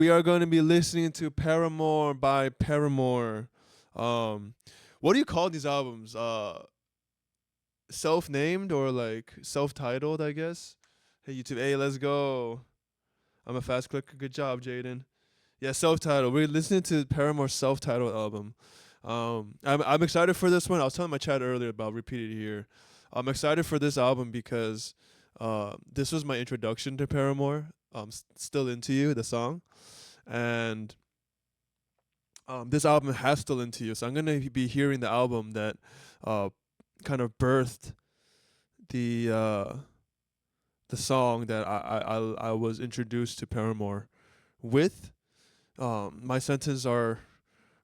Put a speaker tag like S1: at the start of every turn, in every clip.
S1: We are going to be listening to Paramore by Paramore. Um, what do you call these albums? Self-named or like self-titled, I guess. Hey YouTube, hey, let's go. I'm a fast clicker. Good job, Jaden. Yeah, self-titled. We're listening to Paramore's self-titled album. I'm excited for this one. I was telling my chat earlier, but I'll repeat it here. I'm excited for this album because this was my introduction to Paramore. Still Into You, the song, and this album has Still Into You. So I'm gonna be hearing the album that uh, kind of birthed the the song that I was introduced to Paramore with. My sentences are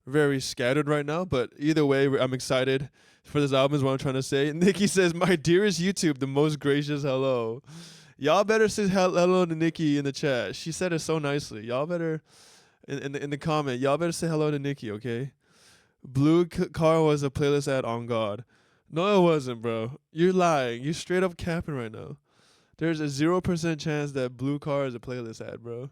S1: very scattered right now, but either way, I'm excited for this album is what I'm trying to say. Nikki says, "My dearest YouTube, the most gracious hello." Y'all better say hello to Nikki in the chat. She said it so nicely. Y'all better in the comment. Y'all better say hello to Nikki, okay? Blue Car was a playlist ad on God. No, it wasn't, bro. You're lying. You straight up capping right now. There's a 0% chance that Blue Car is a playlist ad, bro.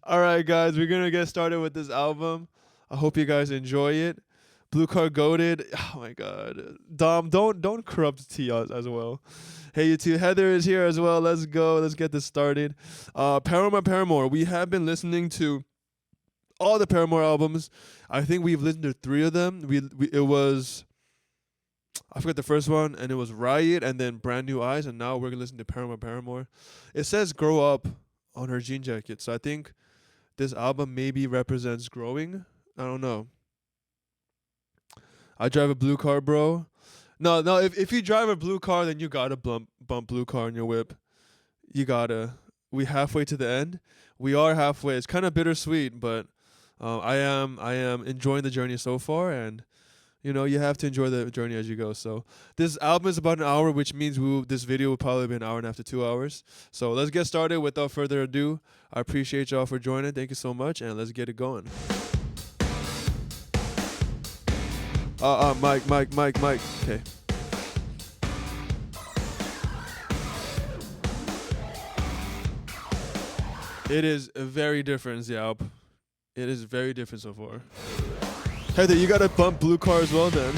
S1: All right, guys, we're gonna get started with this album. I hope you guys enjoy it. Blue Car goated. Oh my God, Dom, don't corrupt T as well. Hey, you two. Heather is here as well. Let's go. Let's get this started. Paramore. We have been listening to all the Paramore albums. I think we've listened to 3 of them. It was, I forgot the first one, and it was Riot, and then Brand New Eyes, and now we're gonna listen to Paramore. It says "Grow Up" on her jean jacket, so I think this album maybe represents growing. I don't know. I drive a blue car, bro. No. If you drive a blue car, then you gotta bump Blue Car in your whip. You gotta. We halfway to the end. We are halfway. It's kind of bittersweet, but I am enjoying the journey so far, and you have to enjoy the journey as you go. So this album is about an hour, which means this video will probably be an hour and a half to 2 hours. So let's get started without further ado. I appreciate y'all for joining. Thank you so much, and let's get it going. Mike. Okay. It is very different, Xiaop. It is very different so far. Heather, you gotta bump Blue Car as well then.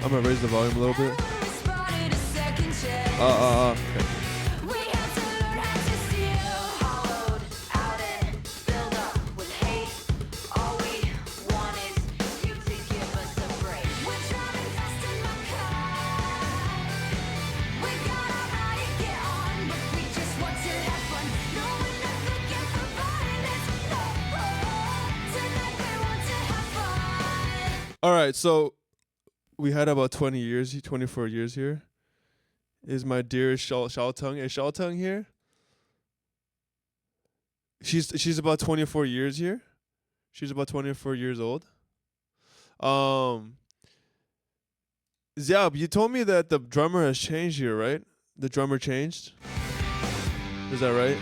S1: I'm gonna raise the volume a little bit. Okay. All right, so we had about 24 years here. Is my dearest Shaltung. Is Shaltung here? She's about 24 years here. She's about 24 years old. Ziab, you told me that the drummer has changed here, right? The drummer changed. Is that right?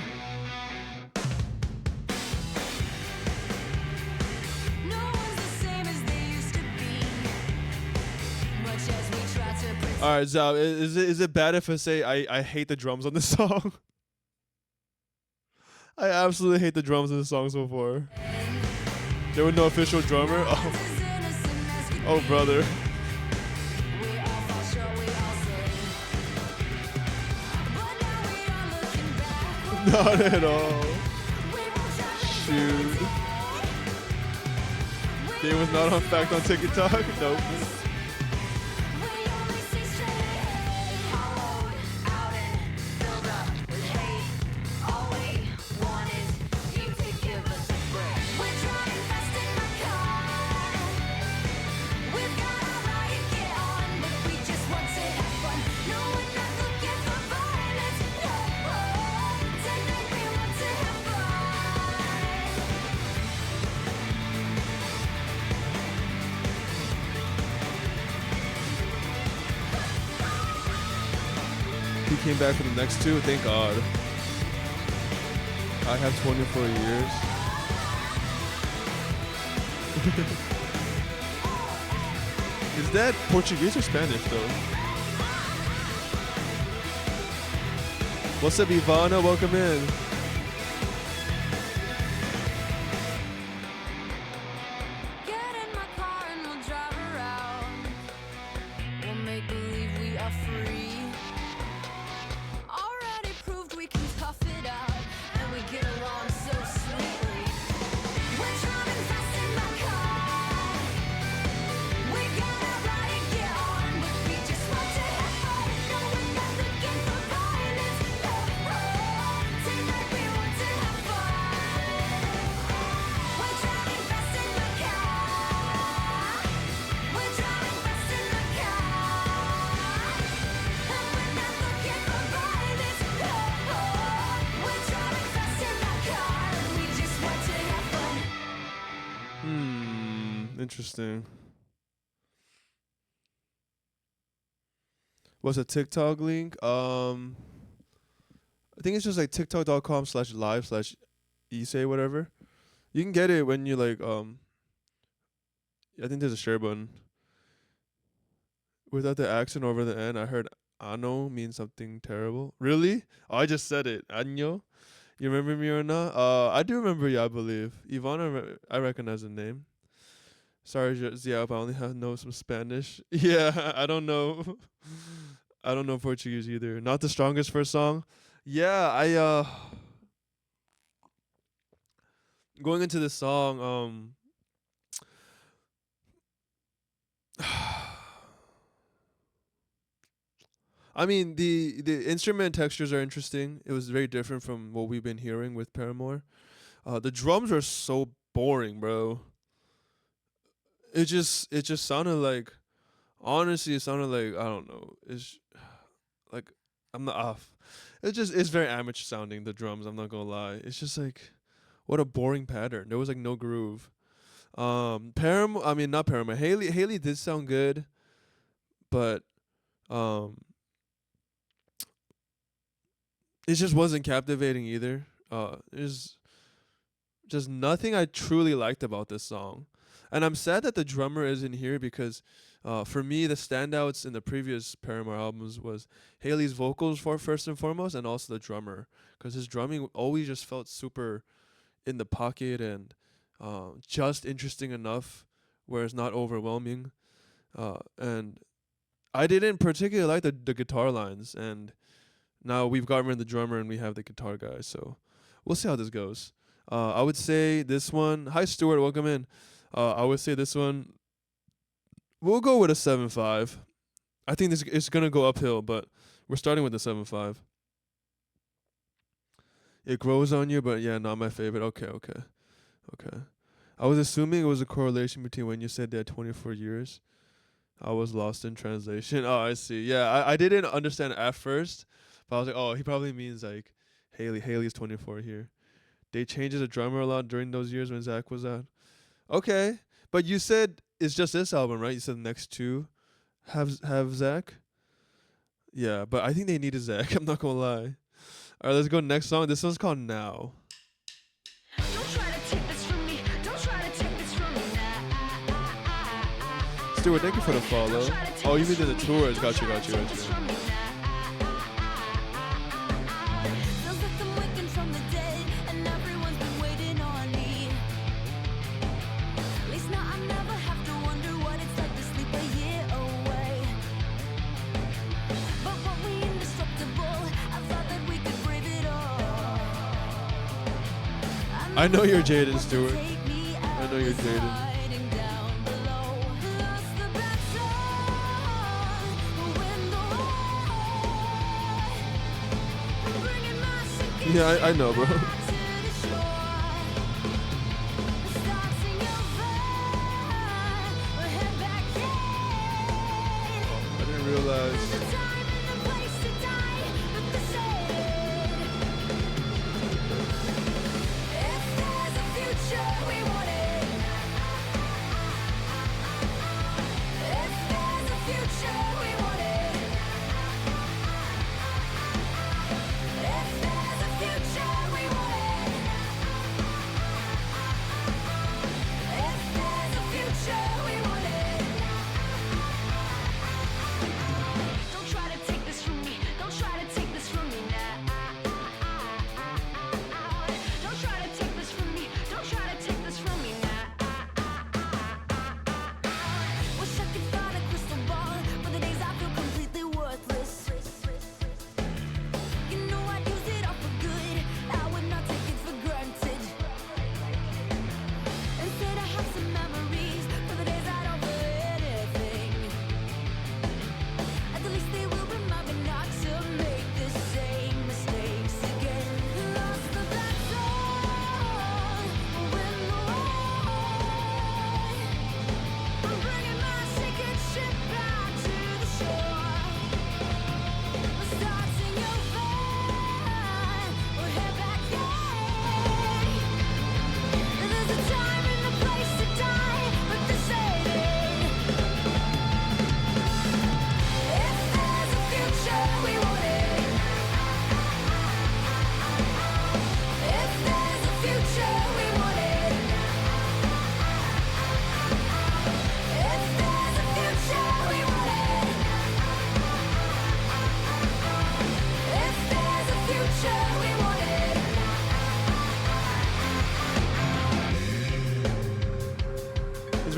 S1: All right, Zab, is it bad if I say I hate the drums on this song? I absolutely hate the drums in the song so far. There was no official drummer. Oh brother. Not at all. Shoot. They was not on fact on TikTok. Nope. came back for the next two. Thank God. I have 24 years. Is that Portuguese or Spanish though? What's up, Ivana? Welcome in.
S2: Get in my car and we'll drive around. We'll make believe we are free. Already proved we can tough it out, and we get along so sweetly. We're driving fast in my car. We gotta ride and get on, but we just want to have fun. No, we're not looking for violence. Oh, seems like we want to have fun. We're driving fast in my car. We're driving fast in my car. And we're not looking for violence. Oh, we're driving fast in my car. And we just want to have fun.
S1: Interesting. What's a TikTok link? I think it's just like tiktok.com/live/essay whatever. You can get it when you like I think there's a share button. Without the accent over the end, I heard ano means something terrible. Really? Oh, I just said it. Año. You remember me or not? I do remember you, I believe. Ivana, I recognize the name. Sorry, Ziap, I only know some Spanish. Yeah, I don't know. I don't know Portuguese either. Not the strongest first song. Yeah, going into this song, I mean the instrument textures are interesting. It was very different from what we've been hearing with Paramore. The drums are so boring, bro. It just sounded like, honestly, it sounded like, I don't know. It's like, I'm not off. It's very amateur sounding, the drums, I'm not gonna lie. It's just like, what a boring pattern. There was like no groove. Paramore, I mean not Paramore. Haley did sound good, but it just wasn't captivating either. There's just nothing I truly liked about this song. And I'm sad that the drummer isn't here because for me, the standouts in the previous Paramore albums was Haley's vocals for first and foremost, and also the drummer, because his drumming always just felt super in the pocket and just interesting enough where it's not overwhelming. And I didn't particularly like the guitar lines, and now we've gotten rid of the drummer and we have the guitar guy, so we'll see how this goes. I would say this one. Hi, Stuart. Welcome in. I would say this one, we'll go with a 7.5. I think this it's gonna go uphill, but we're starting with the 7.5. It grows on you, but yeah, not my favorite. Okay. I was assuming it was a correlation between when you said they had 24 years. I was lost in translation. Oh, I see. Yeah, I didn't understand at first, but I was like, oh, he probably means like Haley's 24 here. They changed the drummer a lot during those years when Zach was out. Okay, but you said it's just this album, right? You said the next two have Zach. Yeah, but I think they needed Zach. I'm not gonna lie. All right, let's go next song. This one's called Now.
S2: Don't try to take this from me. Don't try to take this from me now.
S1: Stuart, thank you for the follow. Oh, you mean the tours? Got you.
S2: Feels like I'm waking from the dead, and everyone's been waiting on me. At least now I never have to wonder what it's like to sleep a year away. But weren't we indestructible? I thought that we could brave it all.
S1: I know you're Jaden, Stuart. I know you're Jaden. Yeah, I know, bro. I didn't realize.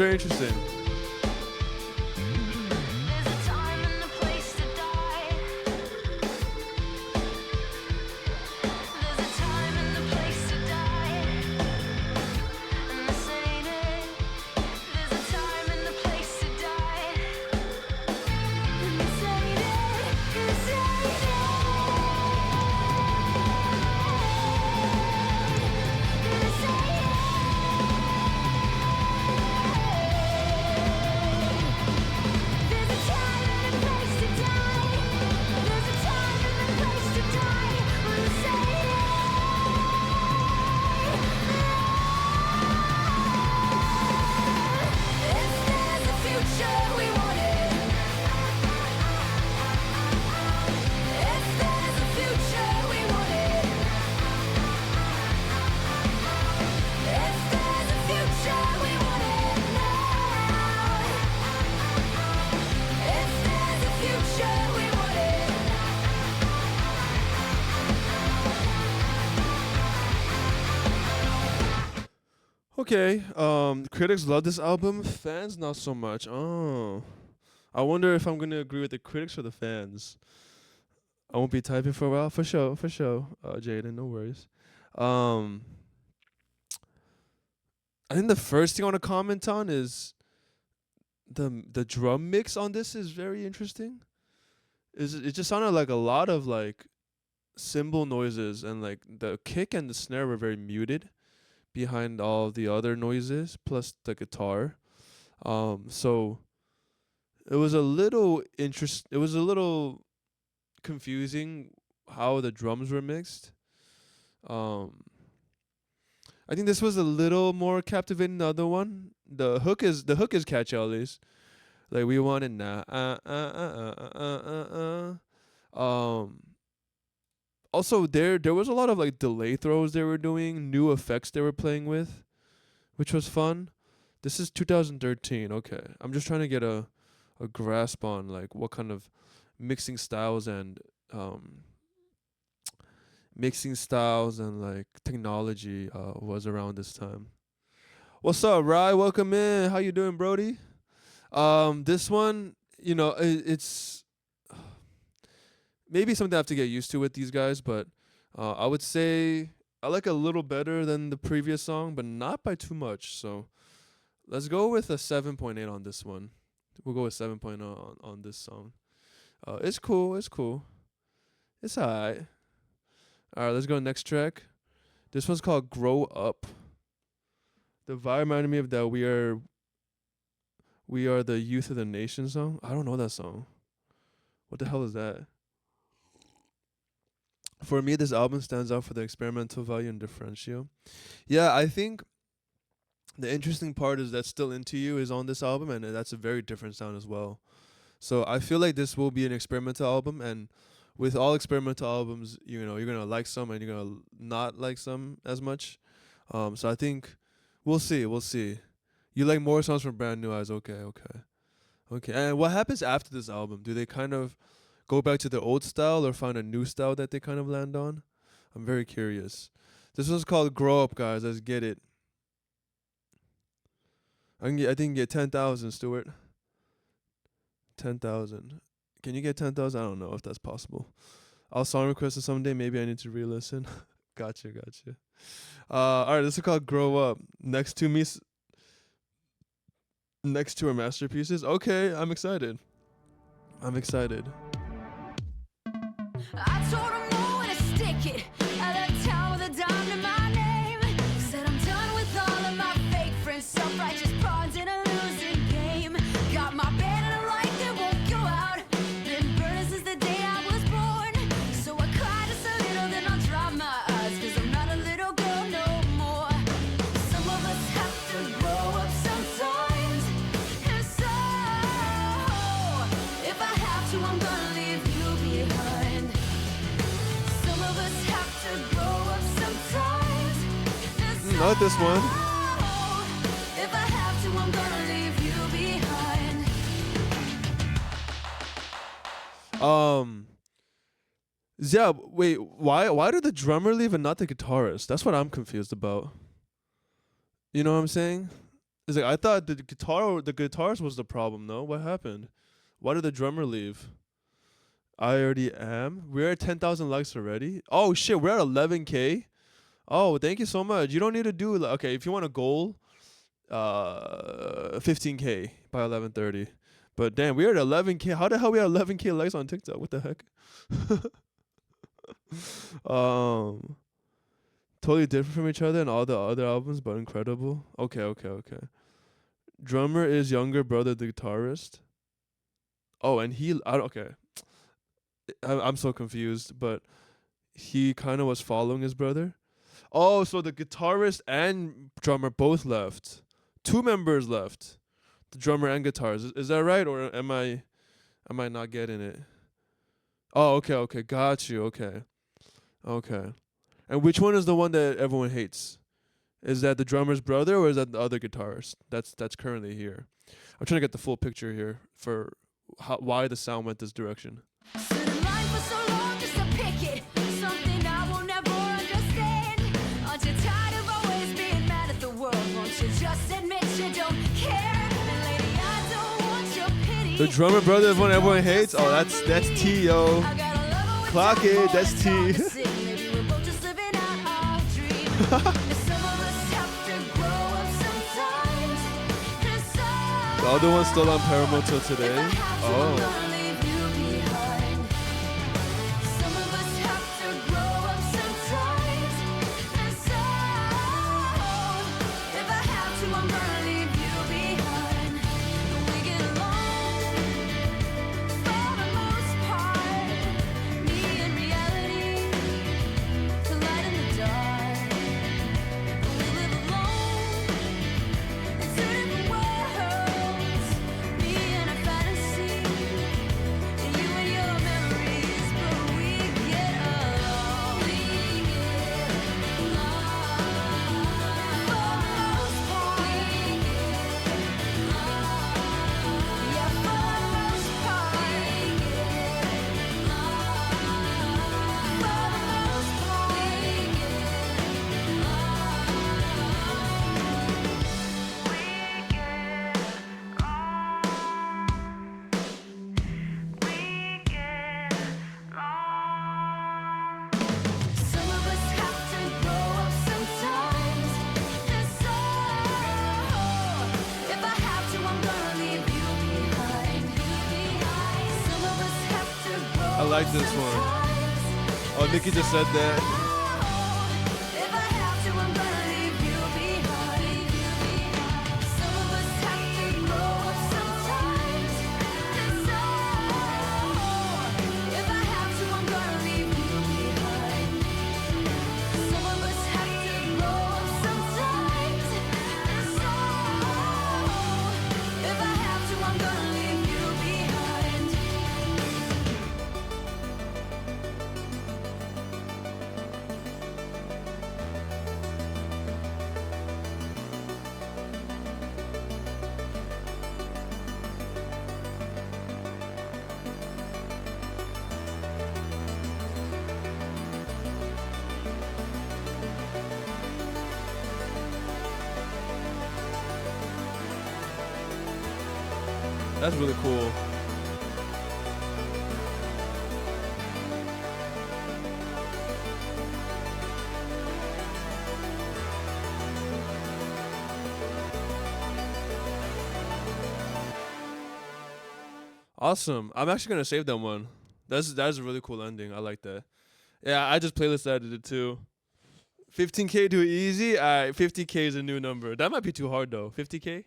S1: very interesting.
S2: There's a time and a place to die. There's a time and a place to die. And this ain't it. There's a time and a place to die. And this ain't it. This ain't it. This ain't it. There's a time and a place to die. There's a time and a place to die. When this ain't it. If there's a future we want it. If there's a future we want it. If there's a future we want it now. If there's a future we want it.
S1: Okay. Critics love this album. Fans not so much. Oh. I wonder if I'm gonna agree with the critics or the fans. I won't be typing for a while. For sure. For sure. Jaden, no worries. Um. I think the first thing I want to comment on is the drum mix on this is very interesting. It just sounded like a lot of like cymbal noises, and like the kick and the snare were very muted behind all the other noises plus the guitar. So it was a little it was a little confusing how the drums were mixed. Um I think this was a little more captivating than the other one. The hook is catchy at least. Like we want it now. Also there was a lot of like delay throws they were doing, new effects they were playing with, which was fun. This is 2013. Okay. I'm just trying to get a grasp on like what kind of mixing styles and like technology was around this time. What's up, Rye? Welcome in. How you doing, Brody? This one, it's maybe something I have to get used to with these guys, but I would say I like a little better than the previous song, but not by too much. So let's go with a 7.8 on this one. We'll go with 7.0 on this song. It's cool. It's cool. It's alright. Alright, let's go next track. This one's called Grow Up. The vibe reminded me of that We Are the Youth of the Nation song. I don't know that song. What the hell is that? For me, this album stands out for the experimental value and differential. Yeah, I think the interesting part is that Still Into You is on this album, and that's a very different sound as well. So I feel like this will be an experimental album, and with all experimental albums, you're gonna like some and you're gonna not like some as much. So I think we'll see. You like more songs from Brand New Eyes? Okay. And what happens after this album? Do they kind of go back to their old style or find a new style that they kind of land on? I'm very curious. This one's called Grow Up, guys. Let's get it. I think you can get 10,000, Stuart. 10,000. Can you get 10,000? I don't know if that's possible. I'll song request it someday. Maybe I need to re-listen. Gotcha. All right, this is called Grow Up. Next to her masterpieces. Okay, I'm excited.
S2: I told him no and to stick it. I left town with a dime to my name. Said I'm done with all of my fake friends, self-righteous pawns in a losing game. Got my band and a light that won't go out. Been burning since the day I was born. So I cry just a little, then I'll dry my eyes, 'cause I'm not a little girl no more. Some of us have to grow up sometimes. And so, if I have to, I'm gonna leave you behind. Some of us have to grow up sometimes. And
S1: Not this one.
S2: if I have to, I'm gonna leave you behind.
S1: Yeah, wait, why did the drummer leave and not the guitarist? That's what I'm confused about. You know what I'm saying? It's like I thought the guitarist was the problem. No, what happened? Why did the drummer leave? I already am. We're at 10,000 likes already. Oh shit, we're at 11K. Oh, thank you so much. You don't need to do okay if you want a goal. 15K by 11:30. But damn, we're at 11K. How the hell we at 11K likes on TikTok? What the heck? um, totally different from each other and all the other albums, but incredible. Okay. Drummer is younger brother the guitarist. Oh, and okay. I'm so confused, but he kind of was following his brother. Oh, so the guitarist and drummer both left. Two members left. The drummer and guitars. Is that right, or am I not getting it? Oh, okay. Got you. Okay. And which one is the one that everyone hates? Is that the drummer's brother or is that the other guitarist? That's currently here. I'm trying to get the full picture here for why the sound went this direction.
S2: Stood in line for so long just to pick it. Something I will never understand. Aren't you tired of always being mad at the world? Won't you just admit you don't care? And lady, I don't want your pity.
S1: The drummer brother is one everyone hates. Oh, that's T, yo.
S2: I gotta love her with
S1: Clock
S2: time,
S1: it,
S2: all
S1: that's
S2: the time
S1: T.
S2: to sing. Maybe we're both just living out our dream. And some of us have to grow up sometimes. And some
S1: The other one's still on Paramore till
S2: if I
S1: today.
S2: have to, I'm
S1: Oh.
S2: gonna leave you behind. Some of us have to grow up sometimes. And some, if I have to, I'm gonna leave you behind. We get along for the most part. Me and reality, the light and the dark. We live alone in two different worlds. Me and a fantasy, and you and your memories. But we get along. We get along for the most part. We get along, yeah, for the most part. We get along for the most part. We Some of us have to grow up sometimes. And so, if I have to, I'm gonna leave you behind. Some of us have to grow
S1: I like this one.
S2: sometimes.
S1: Oh, Nikki just said that.
S2: If I have to, I'm gonna leave you behind. Some of us have to grow up sometimes. And so, if I have to, I'm gonna leave you behind. Some of us have to grow up sometimes. And so, if I have to, I'm gonna leave you behind.
S1: That's really cool. Awesome. I'm actually gonna save that one. That's a really cool ending. I like that. Yeah, I just playlist edited it too. 15K too easy. 50K is a new number. That might be too hard though. 50K.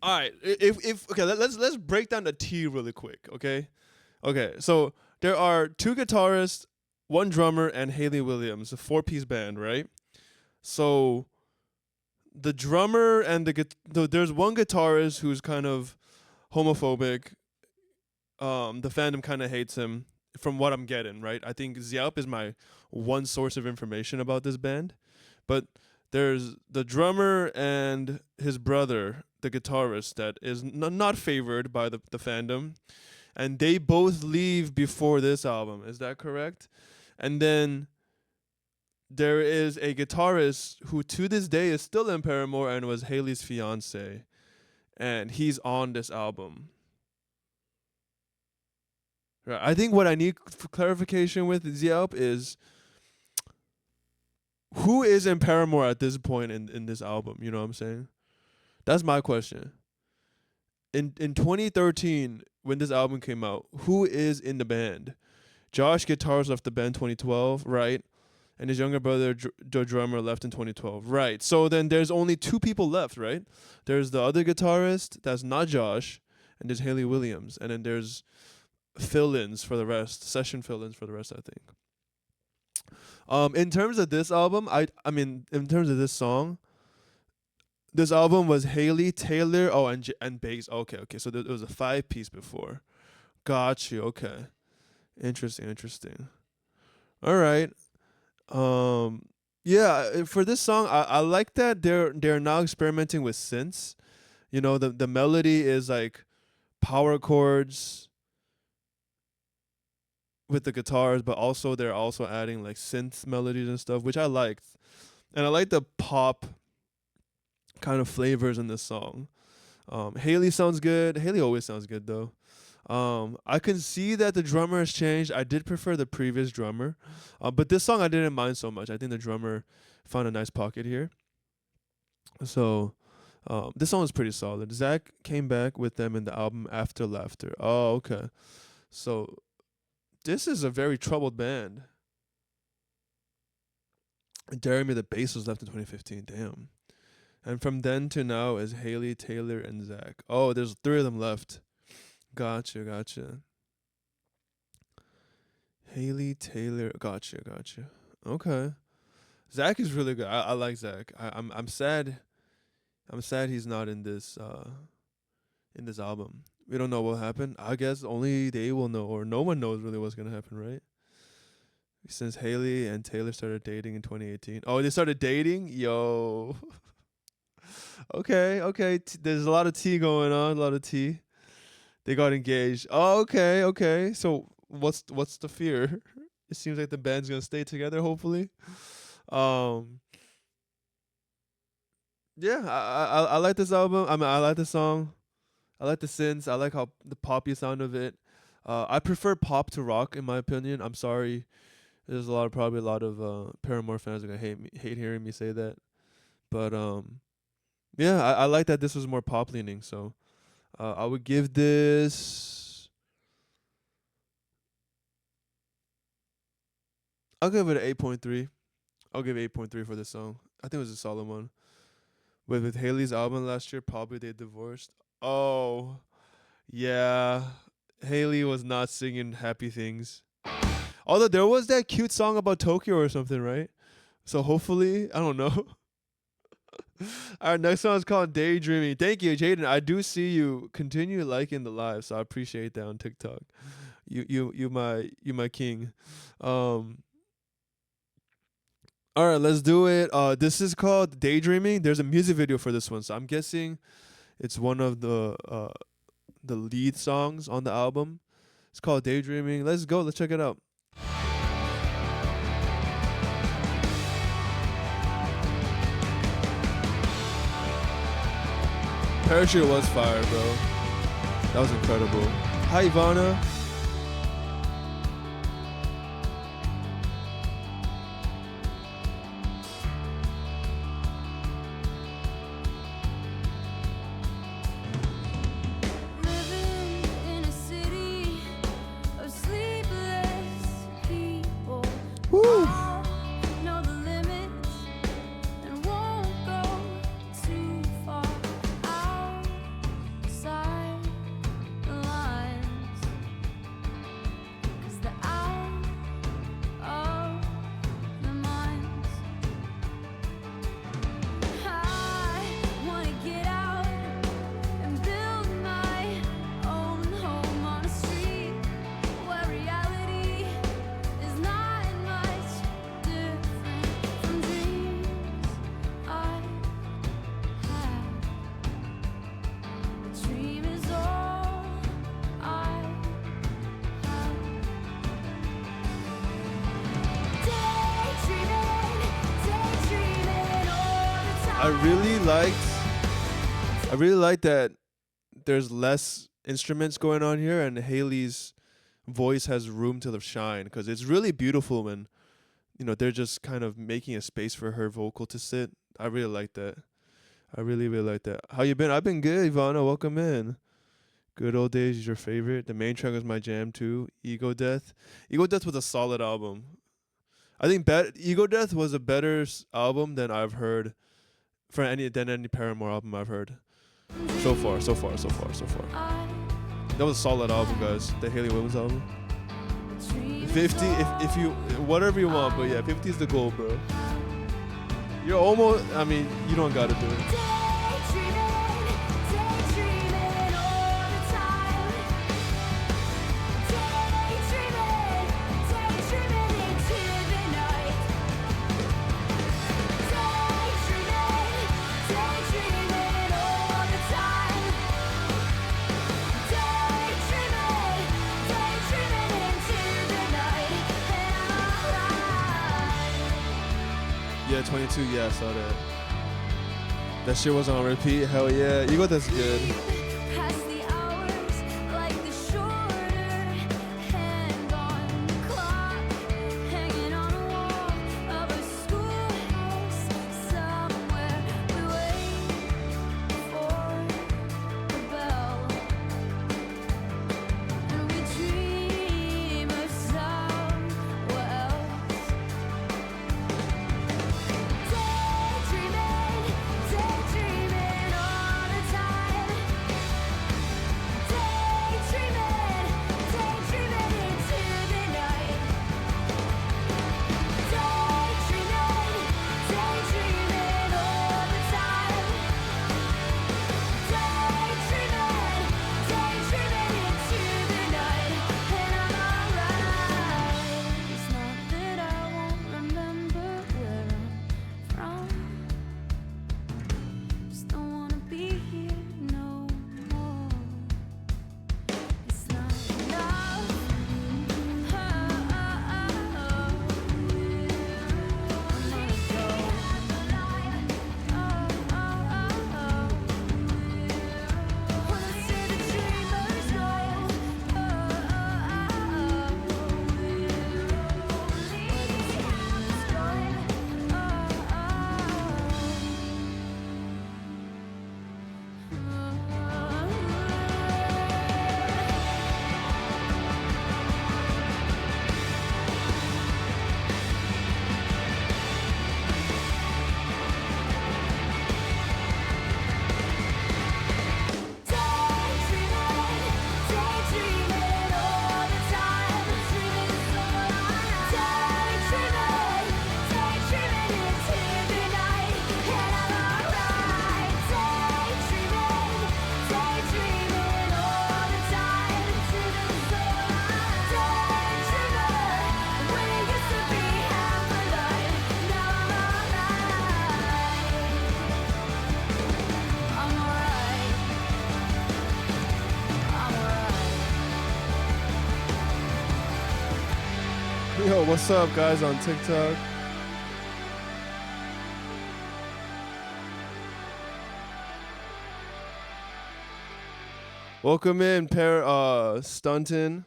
S1: All right. If okay, let's break down the T really quick. Okay. So there are two guitarists, one drummer, and Haley Williams, a 4-piece band, right? So the drummer and there's one guitarist who's kind of homophobic. The fandom kind of hates him, from what I'm getting, right? I think Xiaop is my one source of information about this band, but there's the drummer and his brother, the guitarist, that is not favored by the fandom, and they both leave before this album. Is that correct? And then there is a guitarist who to this day is still in Paramore and was Haley's fiance, and he's on this album. Right. I think what I need clarification with Yelp is who is in Paramore at this point in this album. You know what I'm saying? That's my question. In 2013, when this album came out, who is in the band? Josh Guitars left the band 2012, right? And his younger brother, the drummer, left in 2012, right? So then there's only two people left, right? There's the other guitarist that's not Josh, and there's Haley Williams, and then there's fill-ins for the rest, session fill-ins for the rest, I think. In terms of this album, I mean, in terms of this song, this album was Haley, Taylor, and bass. Okay. So there was a 5-piece before. Got you. Okay. Interesting. All right. Yeah, for this song, I like that they're now experimenting with synths. You know, the melody is like power chords with the guitars, but also they're also adding like synth melodies and stuff, which I liked. And I like the pop kind of flavors in this song. Haley sounds good. Haley always sounds good though. I can see that the drummer has changed. I did prefer the previous drummer, but this song I didn't mind so much. I think the drummer found a nice pocket here. So this song is pretty solid. Zach came back with them in the album After Laughter. Oh, okay. So this is a very troubled band. Jeremy, the bass was left in 2015. Damn. And from then to now is Haley, Taylor, and Zach. Oh, there's 3 of them left. Gotcha. Haley, Taylor, gotcha. Okay. Zach is really good. I like Zach. I'm sad. I'm sad he's not in this album. We don't know what happened. I guess only they will know, or no one knows really what's gonna happen, right? Since Haley and Taylor started dating in 2018. Oh, they started dating? Yo. Okay. There's a lot of tea going on. A lot of tea. They got engaged. Oh, okay. So what's the fear? It seems like the band's gonna stay together, hopefully. Yeah, I like this album. I mean, I like the song. I like the synths. I like how the poppy sound of it. I prefer pop to rock, in my opinion. I'm sorry. There's probably a lot of Paramore fans are gonna hate hearing me say that. But yeah, I like that this was more pop leaning. So I would give this. I'll give it an 8.3. I'll give 8.3 for this song. I think it was a solid one. With Haley's album last year, probably they divorced. Oh, yeah. Haley was not singing happy things. Although there was that cute song about Tokyo or something, right? So hopefully, I don't know. Our next song is called Daydreaming. Thank you, Jaden. I do see you continue liking the live, so I appreciate that on TikTok. You my king. All right, let's do it. This is called Daydreaming. There's a music video for this one, so I'm guessing it's one of the lead songs on the album. It's called Daydreaming. Let's go. Let's check it out. Parachute was fire, bro. That was incredible. Hi, Ivana. I really liked that there's less instruments going on here, and Haley's voice has room to shine because it's really beautiful when they're just kind of making a space for her vocal to sit. I really like that. I really like that. How you been? I've been good, Ivana. Welcome in. Good Old Days is your favorite. The main track was my jam too. Ego Death. Ego Death was a solid album. I think Ego Death was a better album than I've heard for any Paramore album I've heard so far. That was a solid album, guys. The Haley Williams album. 50, if you whatever you want, but yeah, 50 is the goal, bro. You're almost. I mean, you don't gotta do it. Yeah, 22. Yeah, I saw that. That shit was on repeat. Hell yeah. Ego, that's good.
S2: Past the hours like the shorter hand on the clock, hanging on a wall of a schoolhouse somewhere. We wait for the bell, and we dream of somewhere else. Daydreaming all the time. Daydreaming into the night. Daydreaming all the time. Daydreaming into the night. And I'm alright. It's not that I won't remember where I'm from. Just don't wanna be here no more. It's not enough. Wanna see the dreamers roll. Daydreaming all the time. Daydreaming into the night. And I'm alright. Daydreaming all the time. Daydreaming when it used to be half alive. Now I'm alright. I'm alright.
S1: Yo, what's up, guys, on TikTok? Welcome in, Stunton.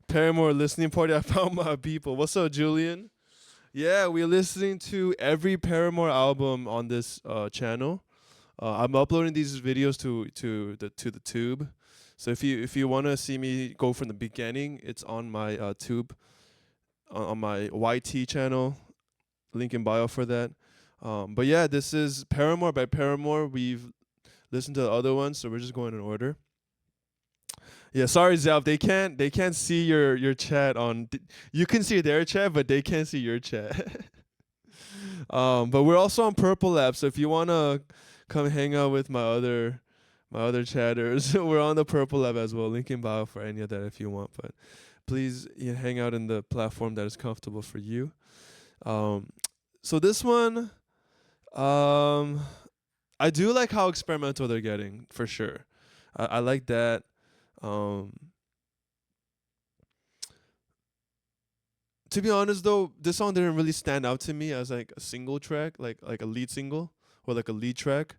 S1: Paramore listening party. I found my people. What's up, Julian? Yeah, we're listening to every Paramore album on this channel. I'm uploading these videos to the tube. So if you want to see me go from the beginning, it's on my tube, on my YT channel. Link in bio for that. But yeah, this is Paramore by Paramore. We've listened to the other ones, so we're just going in order. Yeah, sorry, Zalf. They can't see your chat on. You can see their chat, but they can't see your chat. But we're also on Purple Lab, so if you wanna come hang out with my other chatters, we're on the Purple Lab as well. Link in bio for any of that if you want. But please hang out in the platform that is comfortable for you. So this one, I do like how experimental they're getting, for sure. I like that. To be honest though, this song didn't really stand out to me as like a single track, like a lead single or like a lead track.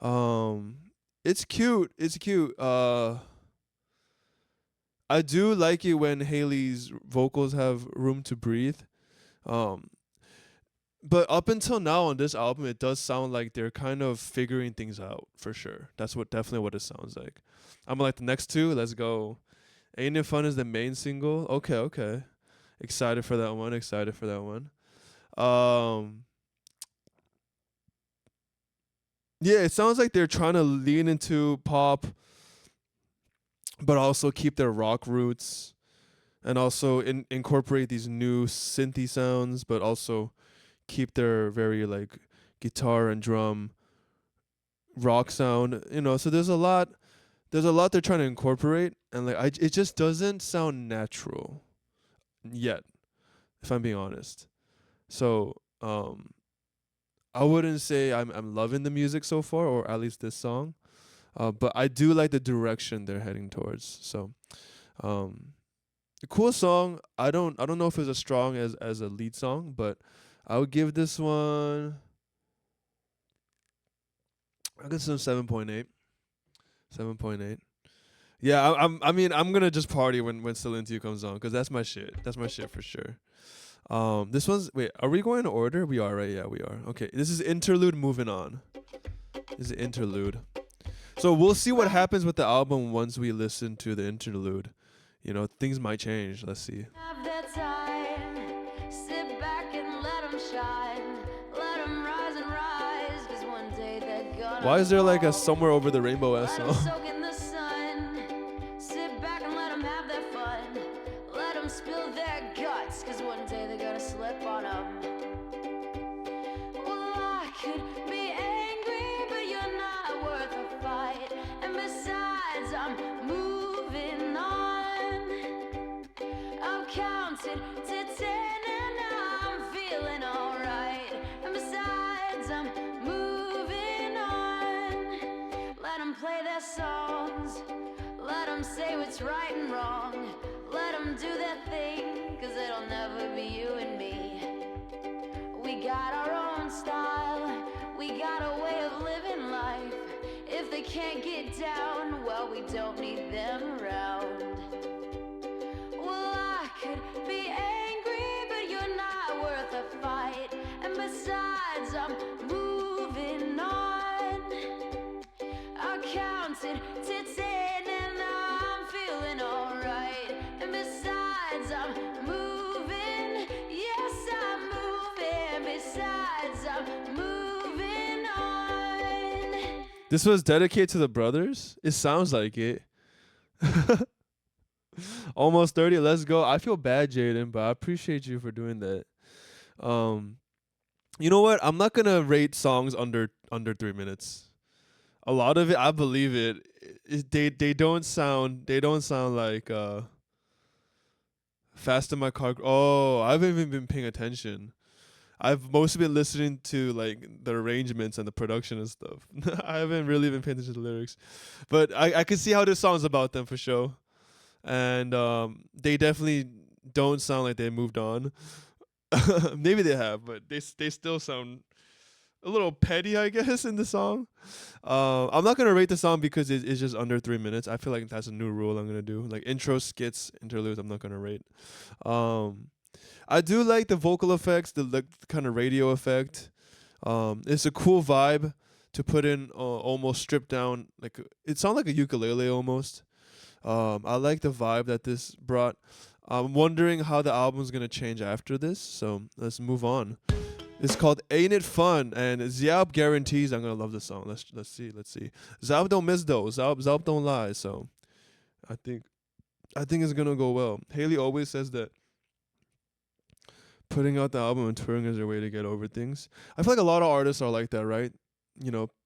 S1: Um, it's cute. It's cute. I do like it when Haley's vocals have room to breathe. Um, but up until now on this album, it does sound like they're kind of figuring things out for sure. That's what definitely what it sounds like. I'm like the next two. Let's go. Ain't It Fun is the main single. Okay, okay. Excited for that one. Excited for that one. Um, yeah, it sounds like they're trying to lean into pop, but also keep their rock roots, and also incorporate these new synthy sounds, but also keep their very like guitar and drum rock sound. So there's a lot they're trying to incorporate, and it just doesn't sound natural yet, if I'm being honest. So I wouldn't say I'm loving the music so far, or at least this song. But I do like the direction they're heading towards. So a cool song. I don't know if it's as strong as a lead song, but I would give this one, I guess, some 7.8. 7.8. Yeah, I mean, I'm gonna just party when Still Into You comes on, because that's my shit. That's my shit for sure. This one's, wait, are we going in order? We are, right? Yeah, we are. Okay, this is interlude. Moving on. This is interlude. So we'll see what happens with the album once we listen to the interlude. Things might change. Let's see.
S2: Have their time, sit back and let 'em shine, let 'em rise and rise, 'cause one day they're gonna
S1: Why is there like a
S2: fall.
S1: Somewhere Over the Rainbow ass
S2: Let 'em
S1: song?
S2: soak in the sun, sit back and let 'em have their fun, let 'em spill their guts, 'cause one day they're gonna slip on 'em. Well, I could be angry, but you're not worth a fight, and besides, I'm moving on. I've counted to 10 and I'm feeling alright, and besides, I'm moving on. Let 'em play their songs, let 'em say what's right and wrong, let 'em do their thing, 'cause it'll never be you and me. We got our own style, we got a way of living life. If they can't get down, well, we don't need them around. Well, I could be angry, but you're not worth a fight, and besides, I'm moving on. I counted to 10 and I'm feeling alright, and besides, I'm moving. Yes, I'm moving. Besides, I'm moving on.
S1: This was dedicated to the brothers. It sounds like it. Almost 30. Let's go. I feel bad, Jaden, but I appreciate you for doing that. You know what? I'm not gonna rate songs under 3 minutes. A lot of it, I believe it. They don't sound like Fast in My Car. Oh, I haven't even been paying attention. I've mostly been listening to like the arrangements and the production and stuff. I haven't really been paying attention to the lyrics, but I can see how this song's about them for sure. And they definitely don't sound like they moved on. Maybe they have, but they still sound a little petty, I guess, in the song. I'm not gonna rate the song because it's just under 3 minutes. I feel like that's a new rule I'm gonna do. Like intro, skits, interludes, I'm not gonna rate. I do like the vocal effects, the kind of radio effect. It's a cool vibe to put in, almost stripped down. Like it sounds like a ukulele almost. I like the vibe that this brought. I'm wondering how the album's gonna change after this. So let's move on. It's called "Ain't It Fun," and Ziab guarantees I'm gonna love the song. Let's see. Zab don't miss though. Zab don't lie. So I think it's gonna go well. Haley always says that putting out the album and touring is their way to get over things. I feel like a lot of artists are like that, right?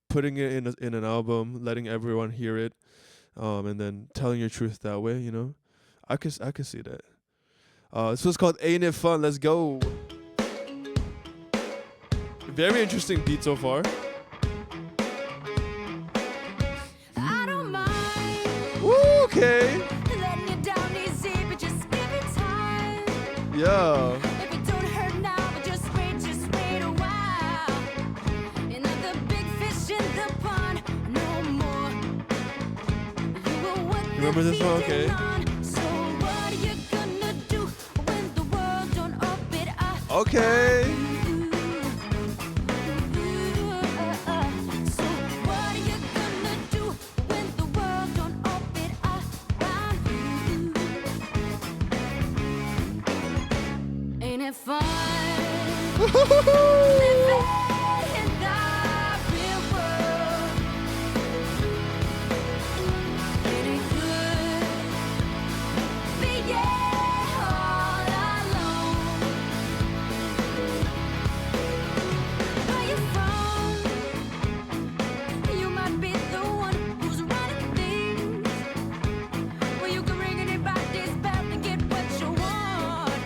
S1: Putting it in an album, letting everyone hear it, and then telling your truth that way. I could see that. This was called "Ain't It Fun." Let's go. Very interesting beat so far.
S2: I don't mind
S1: Woo, okay.
S2: letting you down easy, but just give it time.
S1: Yeah.
S2: If it don't hurt now, but just wait a while. Another big fish in the pond, no more. You were what
S1: You remember this one?
S2: they're
S1: Okay.
S2: feeding on. So what are you gonna do when the world don't open up?
S1: Okay.
S2: So what are you gonna do when the world don't open up around you? Ain't it fun living in the real world? Ain't it good being all alone? Where you from? You might be the one who's running things. Well, you can ring anybody's bell and get what you want.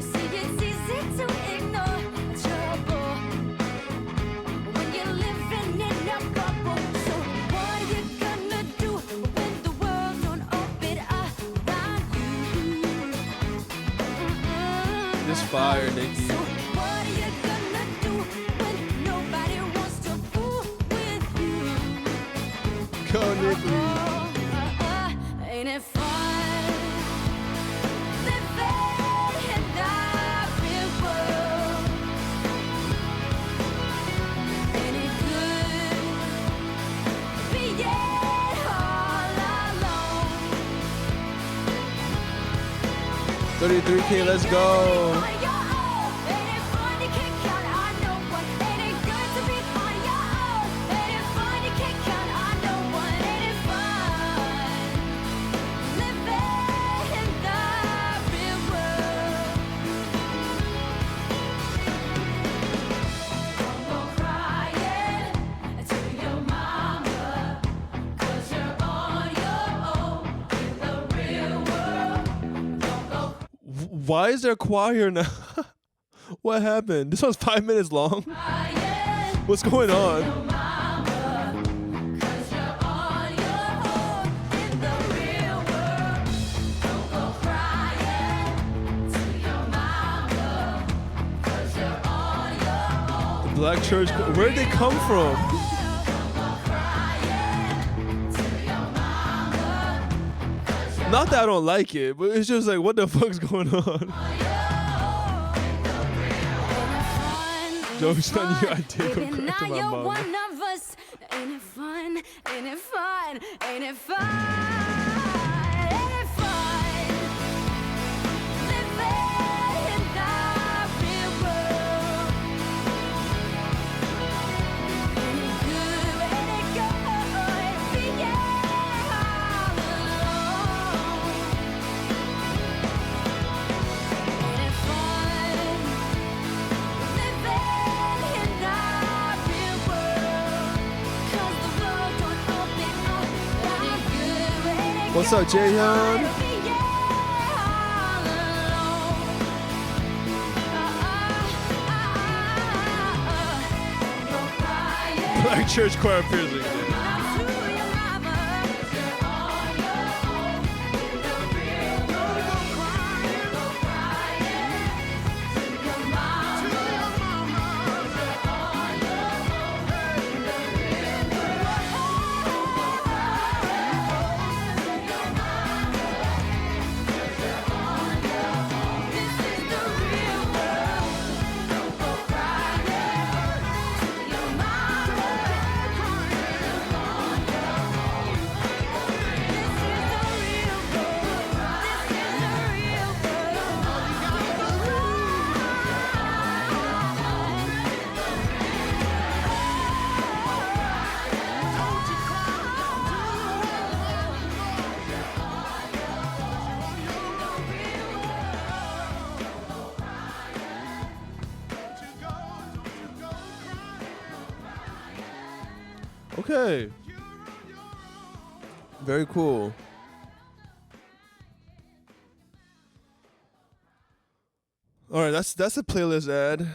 S2: See, it's easy to ignore trouble when you're living in a bubble. So what are you gonna do when the world don't open up around you?
S1: This fire, Nikki.
S2: So what are you gonna do when nobody wants to fool with you?
S1: Go, Nikki.
S2: Ain't it fun living in the real world? Ain't it good being all alone?
S1: 33K, let's go.
S2: On your own, ain't it fun to kick out on no one? Ain't it good to be on your own? Ain't it fun to kick out on no one? Ain't it fun living in the real world? Don't go crying to your mama, 'cause you're on your own in the real world. Don't go
S1: Why is there choir now? What happened? This one's 5 minutes long.
S2: crying.
S1: What's going on?
S2: Cause you're on your own in the real world. Don't go crying to your mama. Cause you're on your own.
S1: Black church. Where'd they come from?
S2: Don't go crying to your mama.
S1: Not that I don't like it, but it's just like, what the fuck's going on? Joe's telling you I did go
S2: Baby,
S1: cry
S2: now
S1: to my
S2: you're
S1: mama.
S2: one of us. Ain't it fun? Ain't it fun? Ain't it fun? Ain't it fun? Living in the real world. Ain't it good? Ain't it good? Being all alone. Ain't it fun? Living in the real world. 'Cause the world don't open up. Ain't it good? Ain't it
S1: What's up, Jaehyun?
S2: good? Being all alone. Go crying.
S1: Black church choir appears again.
S2: To your mama. You're on your own in the real world. Go crying. To your mama. You're on your own in the real world. Go crying. To your mama. 'Cause you're on your own. This is the real world. Don't go crying to your mama.
S1: Okay. Very cool. All right, that's a playlist ad.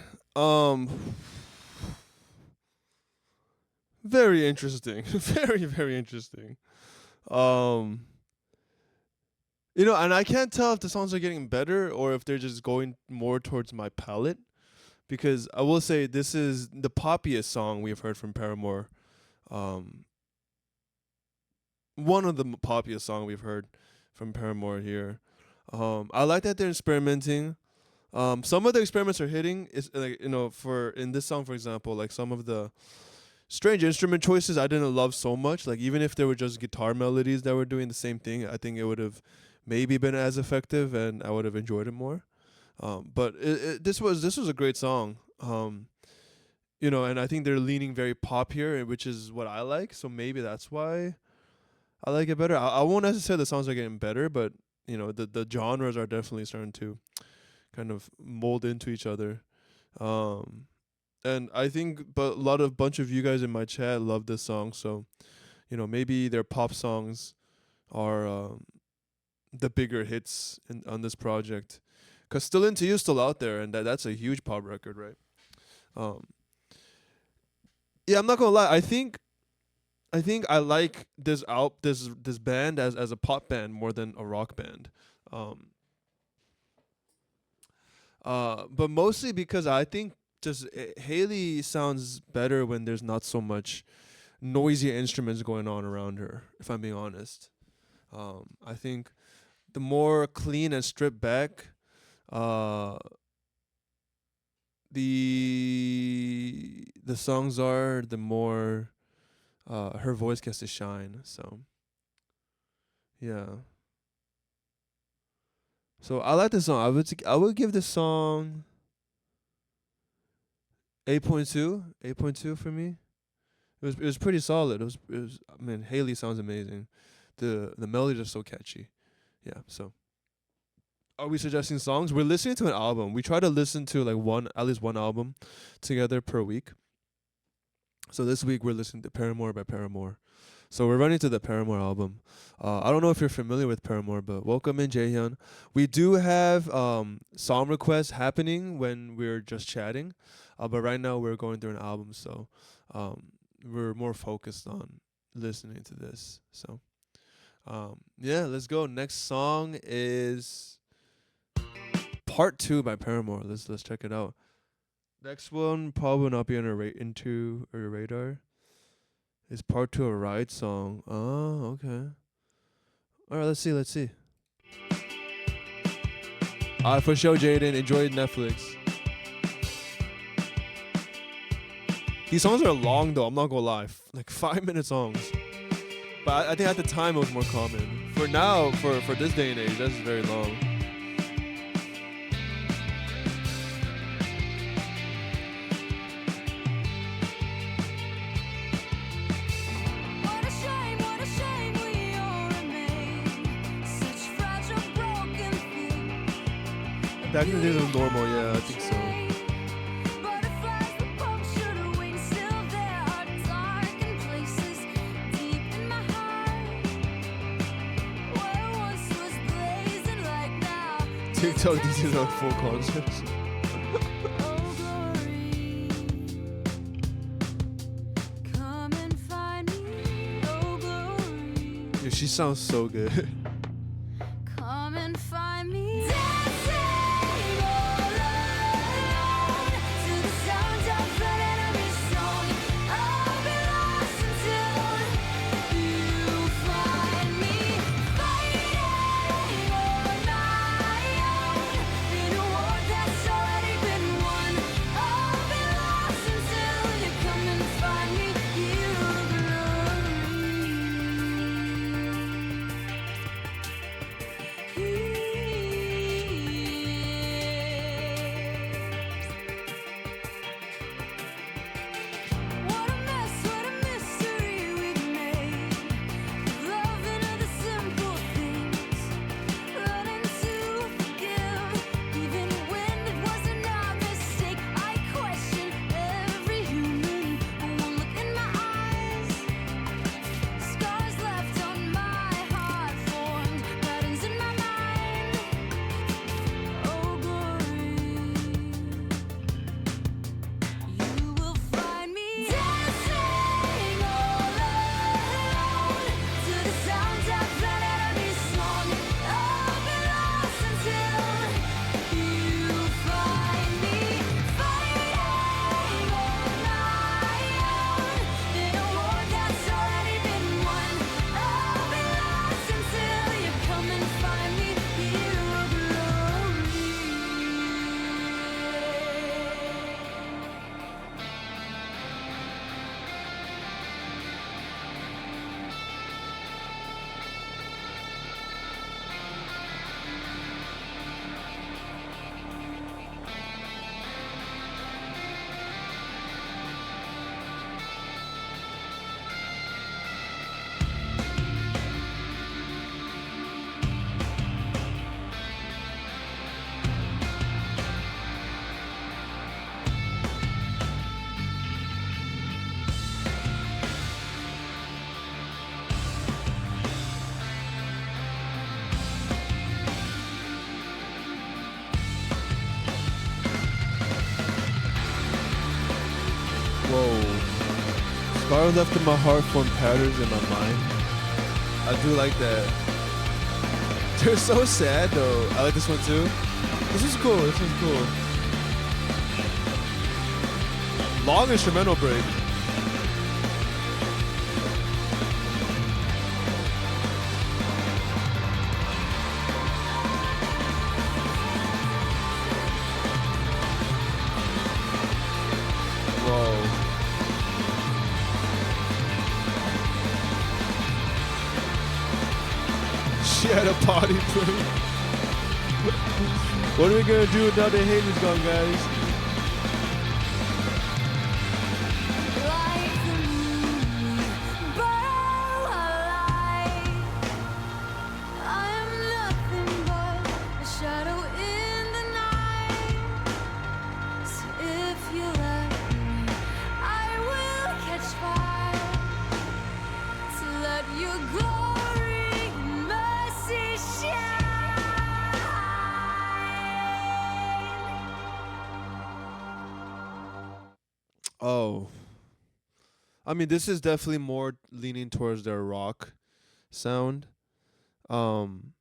S1: Very interesting. Very, very interesting. You know, and I can't tell if the songs are getting better or if they're just going more towards my palette. Because I will say this is the poppiest song we've heard from Paramore. Um, one of the poppiest song we've heard from Paramore here. I like that they're experimenting. Some of the experiments are hitting. Is like for in this song, for example, like some of the strange instrument choices I didn't love so much. Like even if there were just guitar melodies that were doing the same thing, I think it would have maybe been as effective, and I would have enjoyed it more. But this was a great song. And I think they're leaning very pop here, which is what I like. So maybe that's why I like it better. I won't necessarily say the songs are getting better, but the genres are definitely starting to kind of mold into each other. And I think, but bunch of you guys in my chat love this song, so maybe their pop songs are the bigger hits on this project. Cause Still Into You is still out there, and that's a huge pop record, right? Um, yeah, I'm not gonna lie. I think I like this band as a pop band more than a rock band. Um, but mostly because I think just Haley sounds better when there's not so much noisy instruments going on around her. If I'm being honest, I think the more clean and stripped back, uh, the songs are, the more her voice gets to shine. So yeah. So I like this song. I would give this song 8.2, 8.2 for me. It was pretty solid. It was. I mean, Haley sounds amazing. The melodies are so catchy. Yeah. So are we suggesting songs? We're listening to an album. We try to listen to like at least one album together per week. So this week we're listening to Paramore by Paramore. So we're running to the Paramore album. I don't know if you're familiar with Paramore, but welcome in, Jaehyun. We do have song requests happening when we're just chatting, but right now we're going through an album, so we're more focused on listening to this. So yeah, let's go. Next song is Part 2 by Paramore. Let's check it out. Next one probably will not be on into your radar. It's Part 2 of a Ride song. Oh, okay. Alright, let's see. For sure, Jaden. Enjoy Netflix. These songs are long though, I'm not gonna lie. Like 5-minute songs. But I think at the time it was more common. For now, for this day and age, that's very long.
S2: What a shame we all remain such fragile, broken things.
S1: Back in the days it was normal, yeah, I think so.
S2: Butterflies that puncture the wings, still there are darkened places deep in my heart. Where once was blazing like now.
S1: TikTok, these is like full concerts.
S2: Oh glory, come and find me. Oh glory,
S1: Yeah, she sounds so good.
S2: come and find me. Dancing all alone to the sound of an enemy song. I'll be lost until you find me. Fighting on my own in a war that's already been won. I'll be lost until you come and find me. You glory.
S1: Far left of my heart formed patterns in my mind. I do like that. They're so sad though. I like this one too. This is cool. This is cool. Long instrumental break. Whoa. She had a party break. What are we gonna do now the hate is gone, guys?
S2: Like the moon, burn alive. I am nothing but a shadow in the night. So if you let me, I will catch fire. To let your glory and mercy shine.
S1: Oh. I mean, this is definitely more leaning towards their rock sound. Um,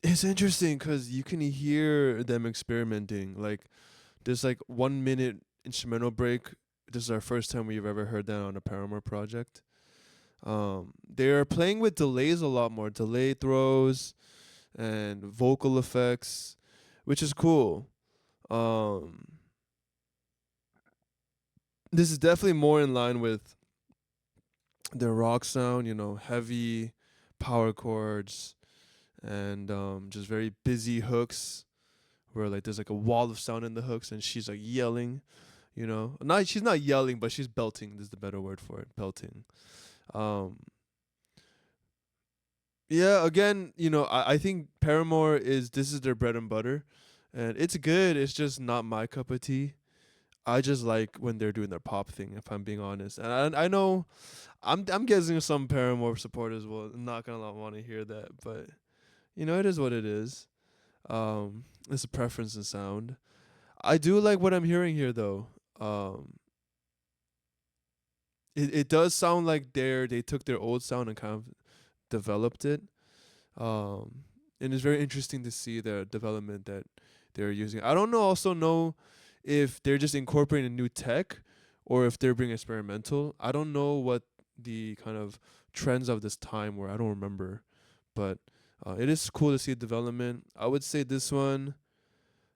S1: it's interesting because you can hear them experimenting. Like, there's like 1 minute instrumental break. This is our first time we've ever heard that on a Paramore project. They're playing with delays a lot more, delay throws and vocal effects, which is cool. Um, this is definitely more in line with their rock sound, you know, heavy power chords and just very busy hooks where like there's like a wall of sound in the hooks and she's like yelling, you know. Not she's not yelling, but she's belting. This is the better word for it, belting. Um yeah, again, you know, I think Paramore this is their bread and butter and it's good. It's just not my cup of tea. I just like when they're doing their pop thing, if I'm being honest. And I know I'm guessing some Paramore supporters will not gonna want to hear that, but you know, it is what it is. It's a preference in sound. I do like what I'm hearing here though. It does sound like they took their old sound and kind of developed it. And it's very interesting to see the development that they're using. I don't know if they're just incorporating new tech or if they're being experimental. I don't know what the kind of trends of this time were. I don't remember, but it is cool to see development. I would say this one,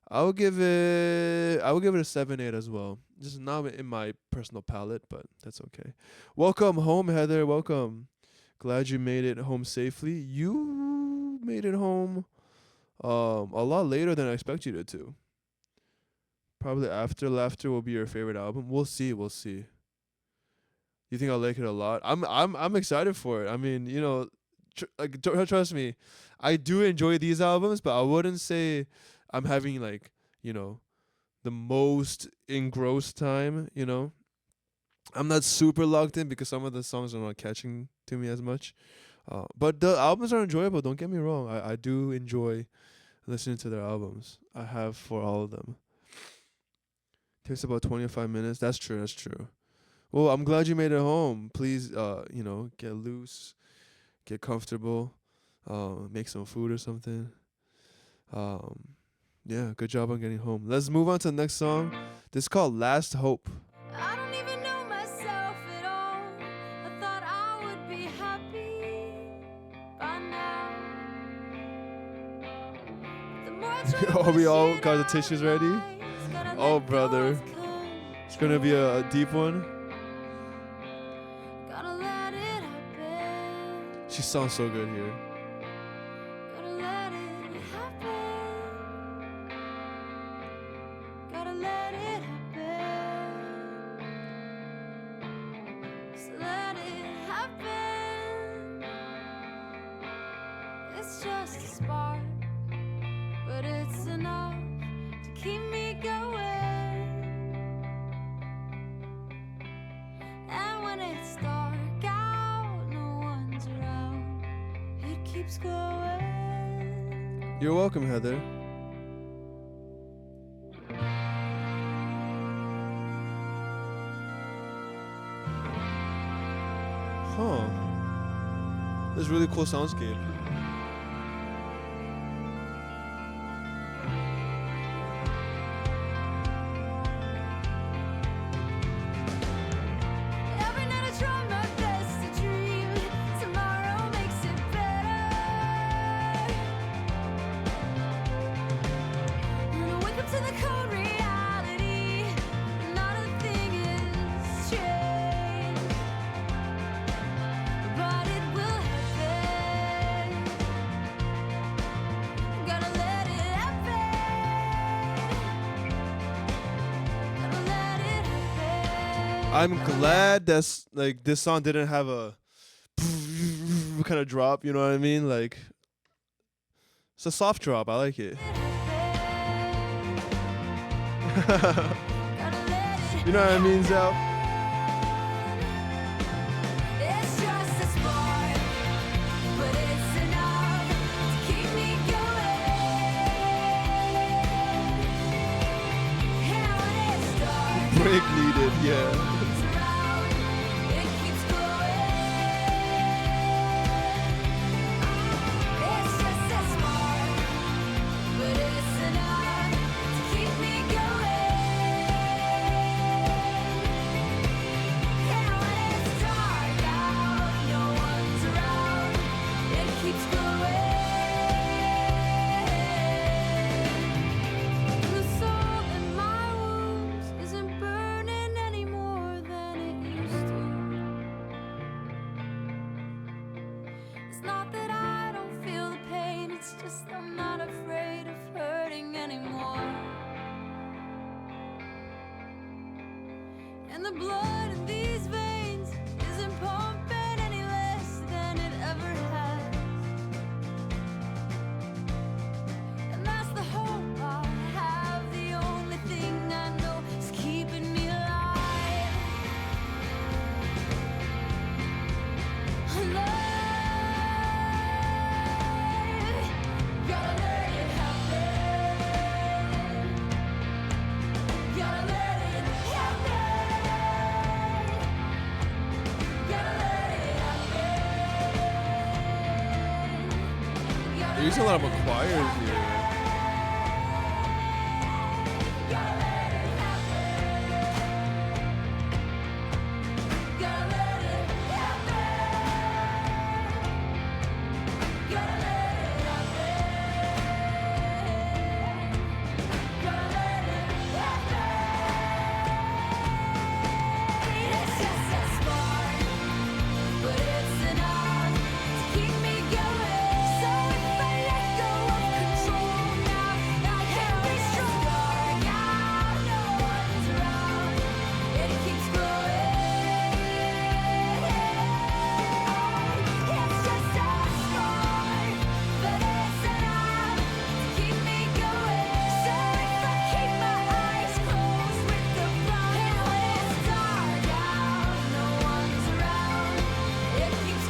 S1: I would give it a 7-8 as well. Just not in my personal palette, but that's okay. Welcome home, Heather. Welcome. Glad you made it home safely. You made it home a lot later than I expected you to. Probably After Laughter will be your favorite album. We'll see. We'll see. You think I'll like it a lot? I'm excited for it. I mean, you know, trust me, I do enjoy these albums, but I wouldn't say I'm having like, you know, the most engrossed time. You know, I'm not super locked in because some of the songs are not catching to me as much. But the albums are enjoyable. Don't get me wrong. I do enjoy listening to their albums. I have for all of them. Takes about 25 minutes. That's true. That's true. Well, I'm glad you made it home. Please, you know, get loose, get comfortable, make some food or something. Yeah, good job on getting home. Let's move on to the next song. This is called Last Hope.
S2: I don't even know myself at all. I thought I would be happy by now. The more I try to
S1: Oh, we
S2: push
S1: all
S2: it
S1: got the
S2: out,
S1: tissues ready?
S2: gotta
S1: Oh,
S2: let go
S1: brother.
S2: of
S1: It's gonna be a deep one.
S2: Gotta let it happen.
S1: She sounds so good here.
S2: Gotta let it happen. Gotta let it happen. Just let it happen. It's just a spark, but it's enough to keep me going. And when it's dark out, no one's around, it keeps going.
S1: You're welcome, Heather. Huh. This really cool soundscape.
S2: Every night I try my best to dream. Tomorrow makes it better. And I wake up to the cold reality. Not a thing is changed, but it will happen. Gotta let it happen. Gotta let it happen.
S1: I'm glad that's like this song didn't have a kind of drop, you know what I mean? Like it's a soft drop. I like it. You know what I mean, Zal?
S2: It's just a spark, but it's enough to keep me going. And when it's dark,
S1: Break needed, yeah.
S2: it's around, it keeps glowing. It's just a spark, but it's enough to keep me going. And when it's dark out, no one's around, it keeps glowing. The salt in my wounds isn't burning any more than it used to. It's not that I don't feel the pain, it's just I'm not afraid of hurting anymore. And the blood in these veins isn't pumping any less than it ever has. And that's the hope I have. The only thing I know is keeping me alive. Alive. Gotta let it happen. Gotta let it happen. Gotta let it happen.
S1: You're using a lot of choirs here.
S2: Gotta let it happen. Gotta let it happen. Gotta let it happen. Gotta let it happen. It's just a spark, but it's enough to keep me going. So if I let go of control now, I can be strong. Now no one's around, it keeps growing. It's just a spark, but it's enough to keep me going. So if I keep my eyes closed with the blind, and when it's dark out, no one's around, it keeps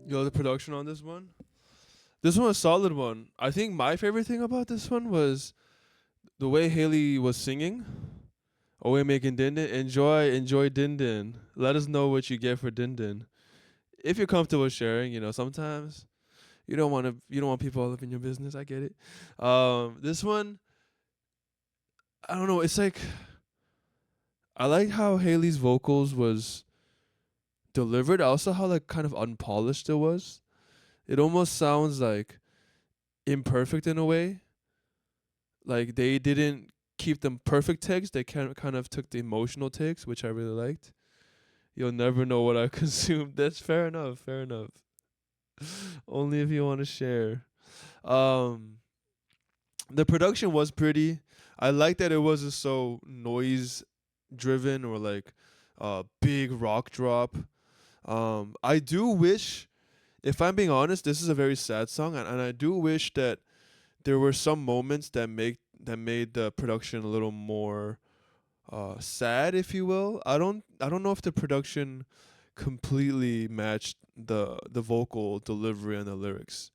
S1: Yo, the production on this one. This one was a solid one. I think my favorite thing about this one was the way Haley was singing. Oh, we're making Din Din. Enjoy Din Din. Let us know what you get for Din Din. If you're comfortable sharing, sometimes you don't want people all up in your business. I get it. This one, I don't know. It's like I like how Haley's vocals was delivered. Also, how like kind of unpolished it was. It almost sounds like imperfect in a way. Like they didn't keep them perfect takes. They kind of took the emotional takes, which I really liked. You'll never know what I consumed. That's fair enough. Fair enough. Only if you want to share. Um, the production was pretty. I like that it wasn't so noise driven or like big rock drop. I do wish, if I'm being honest, this is a very sad song, and I do wish that there were some moments that made the production a little more sad, if you will. I don't know if the production completely matched the vocal delivery and the lyrics.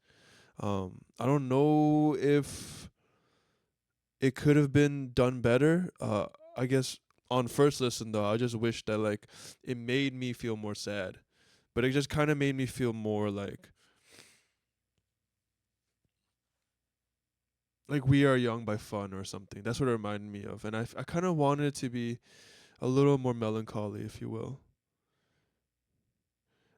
S1: I don't know if it could have been done better. I guess on first listen though, I just wish that like it made me feel more sad, but it just kind of made me feel more like We Are Young by Fun or something. That's what it reminded me of, and I kind of wanted it to be a little more melancholy, if you will.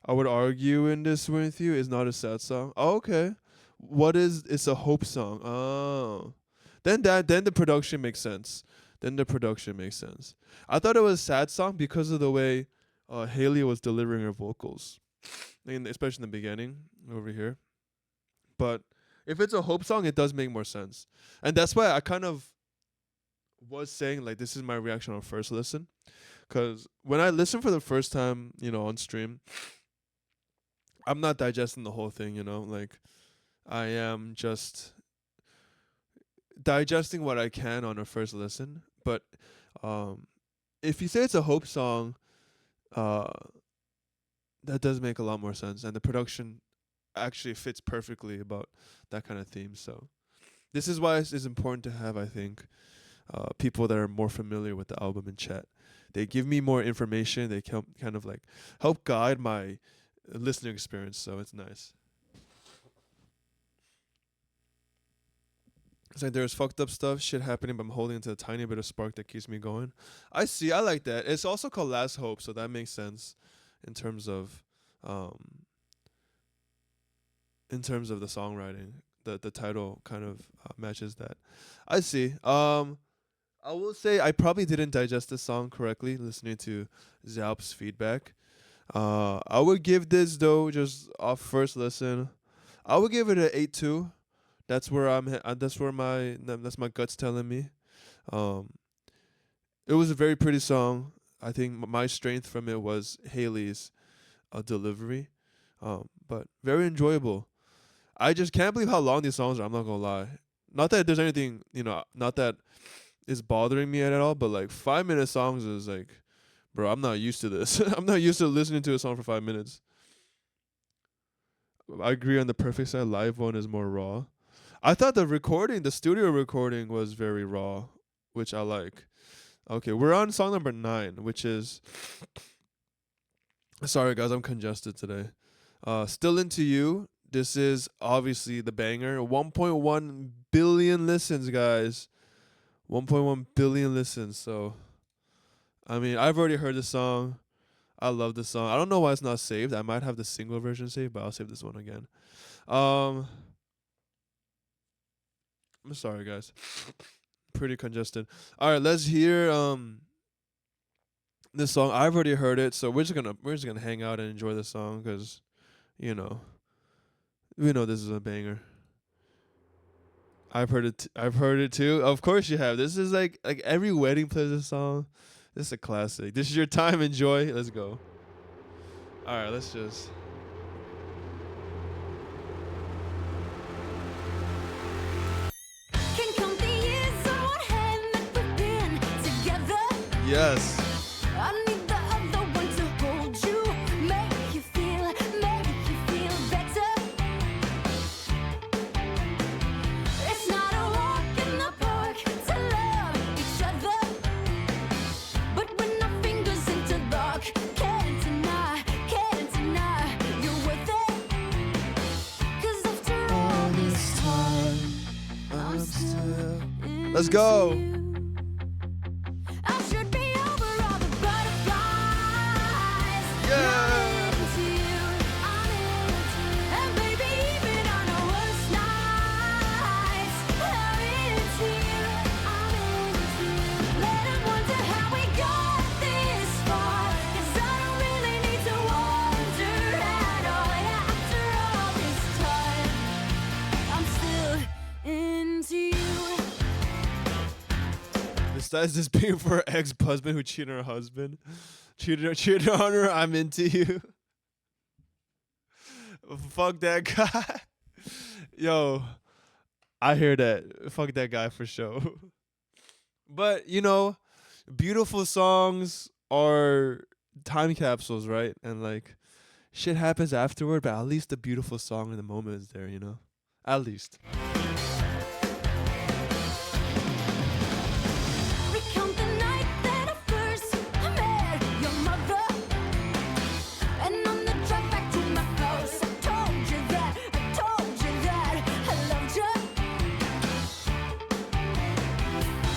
S1: I would argue in this with you is not a sad song. Oh, okay. What is it's a hope song. Oh. Then the production makes sense. Then the production makes sense. I thought it was a sad song because of the way Haley was delivering her vocals. Especially in the beginning over here. But if it's a hope song, it does make more sense. And that's why I kind of was saying like this is my reaction on first listen. Cause when I listen for the first time, on stream, I'm not digesting the whole thing, like I am just digesting what I can on a first listen. But if you say it's a hope song, uh, that does make a lot more sense, and the production actually fits perfectly about that kind of theme. So this is why it's important to have, I think, people that are more familiar with the album in chat. They give me more information. They can kind of like help guide my listening experience. So it's nice. It's like there's fucked up stuff, shit happening, but I'm holding into a tiny bit of spark that keeps me going. I see. I like that. It's also called Last Hope, so that makes sense in terms of um the songwriting. The title kind of matches that. I see. I will say I probably didn't digest this song correctly listening to Zalp's feedback. I would give this though just off first listen. I would give it an 8.2. That's where that's my guts telling me. Um, it was a very pretty song. I think my strength from it was Haley's delivery. But very enjoyable. I just can't believe how long these songs are. I'm not gonna lie. Not that there's anything, not that is bothering me at all, but like 5 minute songs is like, bro, I'm not used to this. I'm not used to listening to a song for 5 minutes. I agree on the Perfect Side live one is more raw. I thought the studio recording was very raw, which I like. Okay, we're on song number 9, which is, sorry guys, I'm congested today. Still Into You. This is obviously the banger. 1.1 billion listens, guys. 1.1 billion listens. So, I mean, I've already heard the song. I love the song. I don't know why it's not saved. I might have the single version saved, but I'll save this one again. I'm sorry, guys. Pretty congested. All right, let's hear this song. I've already heard it, so we're just gonna hang out and enjoy the song because, we know this is a banger. I've heard it. I've heard it too. Of course you have. This is like every wedding plays this song. This is a classic. This is your time. Enjoy. Let's go. All right. Let's just.
S2: Can count the years on one hand that we've been together.
S1: Yes.
S2: I need the other one to hold you, make you feel better. It's not a walk in the park to love each other, but when our fingers interlock, can't deny you're worth it. 'Cause after all this time, I'm still
S1: Let's go.
S2: into you. I should be over all the butterflies.
S1: Yeah.
S2: I'm into you. And baby, even on our worst nights, I'm into you. Let 'em wonder how we got this far. 'Cause I don't really need to wonder at all. Yeah, after all this time, I'm
S1: Besides this being for her ex-husband who cheated on her husband, cheated on her. I'm into you. Fuck that guy. Yo, I hear that. Fuck that guy for sure. But beautiful songs are time capsules, right? And like shit happens afterward, but at least the beautiful song in the moment is there. At least.
S2: Recount the night that I first met your mother, and on the drive back to my house, I told you that I loved you.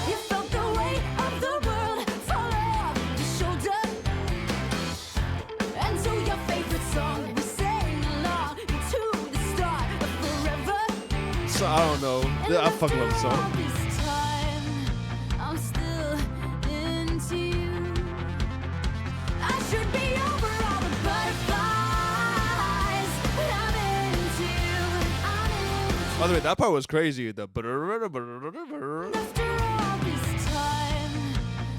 S2: You felt the weight of the world fall off your shoulder, and so your favorite song we sang along to the start of forever.
S1: So I don't know. I fucking love the song.
S2: I'm still into you. I should be over all the butterflies, but I'm into you.
S1: By the way, that part was crazy. The
S2: After all this time,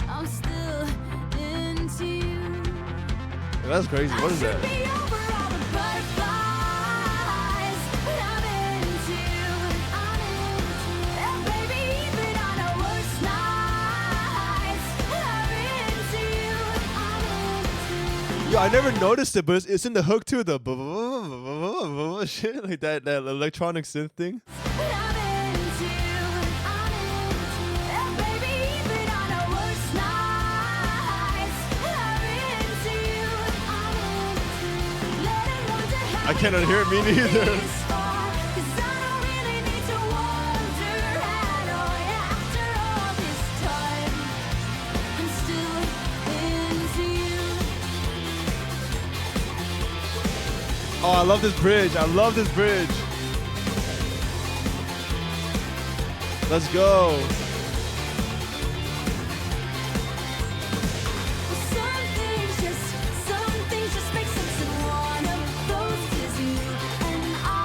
S2: I'm still into you.
S1: that's crazy. What is
S2: I
S1: that?
S2: should be over all the butterflies, but I'm into you. And baby, even on our worst nights, I'm into you.
S1: Yo, I never noticed it, but it's in the hook too. The shit like that electronic synth thing.
S2: But I'm into you. And baby, even on our worst nights, I'm into you. Let it wonder how
S1: I cannot hear it, me neither.
S2: this far, 'cause I don't really need to wonder at all. Yeah, after all this time, I'm still into you.
S1: Oh, I love this bridge. I love this bridge. Let's go.
S2: Some things just make sense, and one of those is you and I.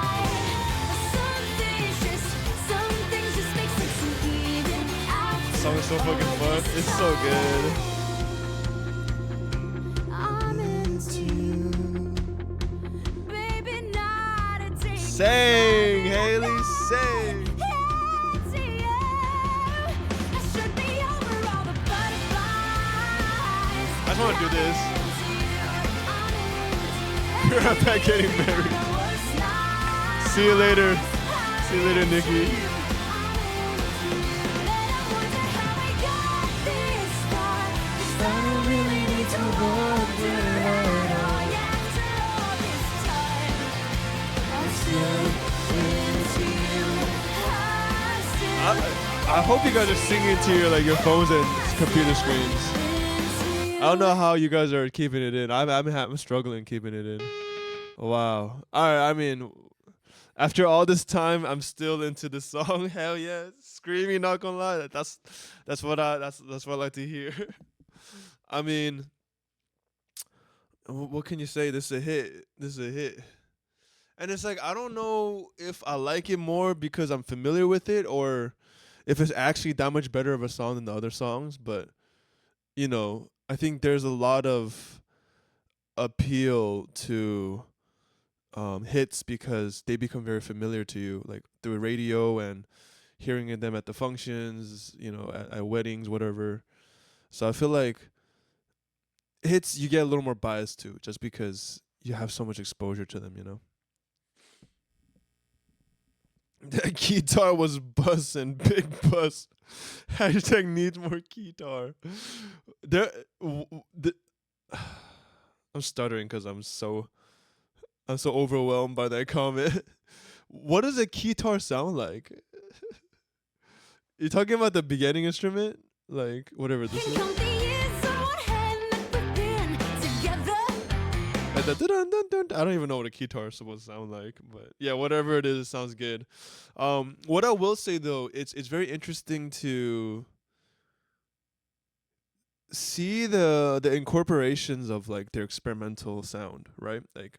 S2: Some things just make sense, and even after
S1: This song is so fucking
S2: all
S1: fun.
S2: this
S1: It's so good.
S2: I'm into you, baby, not a day.
S1: Sing, Haley, sing.
S2: Into you. I should be over all the butterflies.
S1: I just want to do this.
S2: Into you, I'm into you.
S1: You're not that getting married. See you later. See you later, Nikki.
S2: I don't really need to wonder at all. After all this time, I'm still into you.
S1: I hope you guys are singing to your phones and computer screens. I don't know how you guys are keeping it in. I'm struggling keeping it in. Wow. All right. I mean, after all this time, I'm still into the song. Hell yeah, screaming. Not gonna lie. That's what I like to hear. I mean, what can you say? This is a hit. This is a hit. And it's like I don't know if I like it more because I'm familiar with it or if it's actually that much better of a song than the other songs. But I think there's a lot of appeal to hits because they become very familiar to you, like through radio and hearing them at the functions, at weddings, whatever. So I feel like hits you get a little more biased to just because you have so much exposure to them. That guitar was bussin', big bus. Hashtag needs more guitar. I'm stuttering because I'm so overwhelmed by that comment. What does a guitar sound like? You talking about the beginning instrument, like whatever this is?
S2: Count the years on what hand we've been together.
S1: And I don't even know what a guitar is supposed to sound like, but yeah, whatever it is, it sounds good. What I will say though, it's very interesting to see the incorporations of like their experimental sound, right? Like,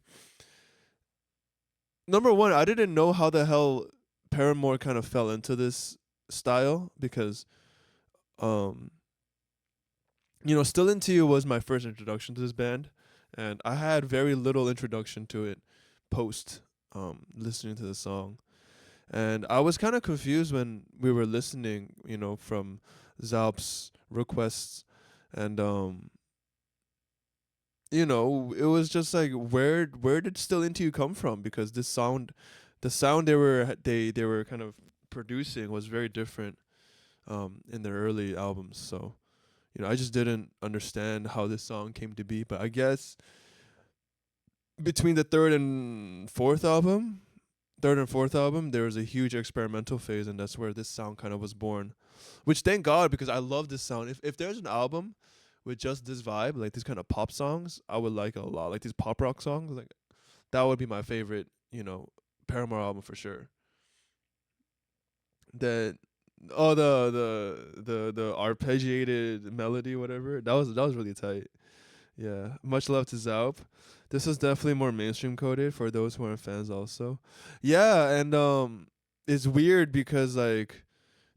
S1: number one, I didn't know how the hell Paramore kind of fell into this style because Still Into You was my first introduction to this band, and I had very little introduction to it post listening to the song. And I was kind of confused when we were listening, from Zalp's requests, and it was just like, where did Still Into You come from? Because the sound they were kind of producing was very different in their early albums. So I just didn't understand how this song came to be. But I guess between the third and fourth album, there was a huge experimental phase, and that's where this sound kind of was born. Which thank God, because I love this sound. If there's an album with just this vibe, like these kind of pop songs, I would like it a lot. Like these pop rock songs, like that would be my favorite, Paramore album for sure. That the arpeggiated melody, whatever. That was really tight. Yeah. Much love to Zaup. This is definitely more mainstream coded for those who aren't fans also. Yeah, and it's weird because like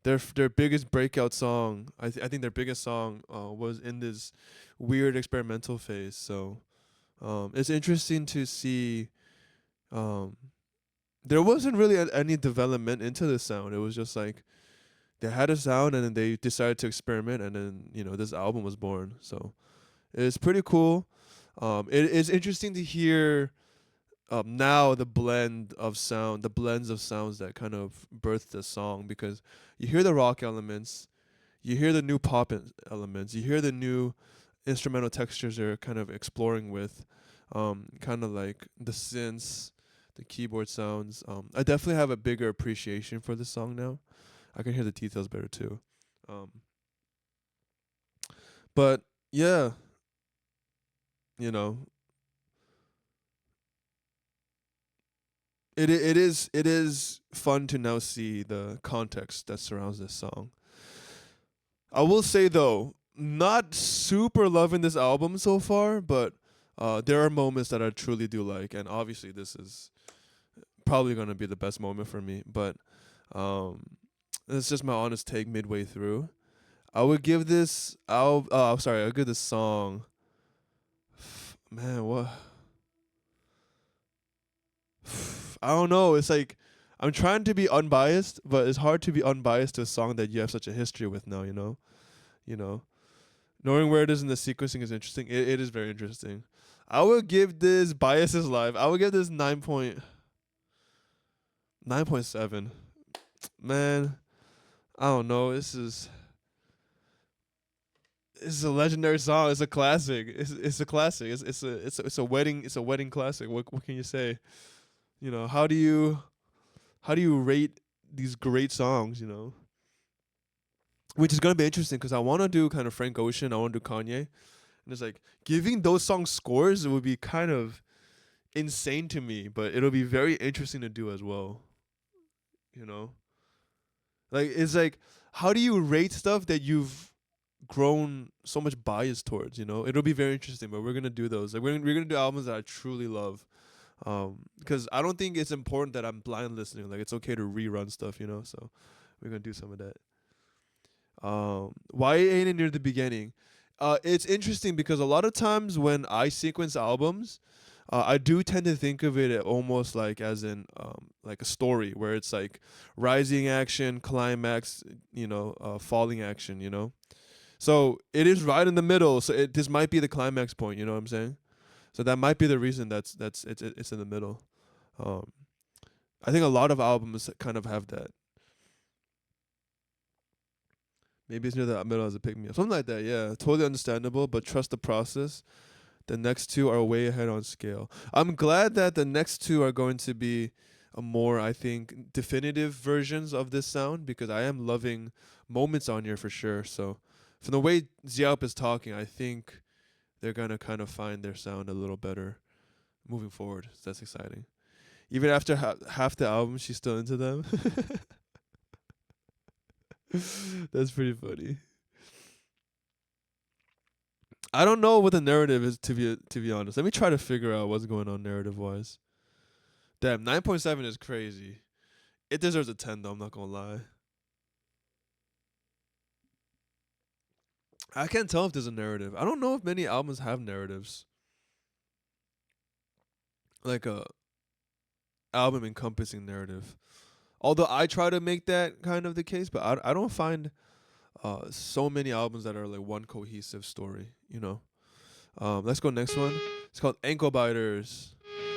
S1: their biggest breakout song, I think their biggest song was in this weird experimental phase. So it's interesting to see um there wasn't really any development into the sound. It was just like they had a sound and then they decided to experiment, and then this album was born. So it's pretty cool. It is interesting to hear now the blends of sounds that kind of birthed the song, because you hear the rock elements, you hear the new elements, you hear the new instrumental textures they're kind of exploring with, kind of like the synths, the keyboard sounds. I definitely have a bigger appreciation for this song now. I can hear the details better too. Um, but yeah, you know, it is fun to now see the context that surrounds this song. I will say though, not super loving this album so far, but there are moments that I truly do like, and obviously this is probably gonna be the best moment for me. But um, it's just my honest take midway through. I would give this. I'll give this song. Man, what? I don't know. It's like I'm trying to be unbiased, but it's hard to be unbiased to a song that you have such a history with now. You know, knowing where it is in the sequencing is interesting. It is very interesting. I would give this biases live. I would give this 9.7. Man, I don't know. This is a legendary song. It's a classic. It's a classic. It's a wedding classic. What can you say? How do you rate these great songs? Which is gonna be interesting because I want to do kind of Frank Ocean. I want to do Kanye, and it's like giving those songs scores would be kind of insane to me, but it'll be very interesting to do as well. You know, like it's like how do you rate stuff that you've grown so much bias towards? It'll be very interesting, but we're gonna do those. Like we're gonna do albums that I truly love. Because I don't think it's important that I'm blind listening. Like it's okay to rerun stuff. So we're gonna do some of that. Why ain't it near the beginning? It's interesting because a lot of times when I sequence albums, I do tend to think of it almost like as in like a story where it's like rising action, climax, falling action. So it is right in the middle. So this might be the climax point. You know what I'm saying? So that might be the reason that's it's in the middle. Um, I think a lot of albums kind of have that. Maybe it's near the middle as a pick me up. Something like that, yeah. Totally understandable, but trust the process. The next two are way ahead on scale. I'm glad that the next two are going to be a more, I think, definitive versions of this sound, because I am loving moments on here for sure. So from the way Xiaop is talking, I think they're gonna kind of find their sound a little better moving forward. So that's exciting. Even after half the album, she's still into them. That's pretty funny. I don't know what the narrative is, to be honest. Let me try to figure out what's going on narrative wise. Damn, 9.7 is crazy. It deserves a 10 though. I'm not gonna lie. I can't tell if there's a narrative. I don't know if many albums have narratives, like a album encompassing narrative. Although I try to make that kind of the case, but I don't find so many albums that are like one cohesive story. You know. Let's go next one. It's called Ankle Biters.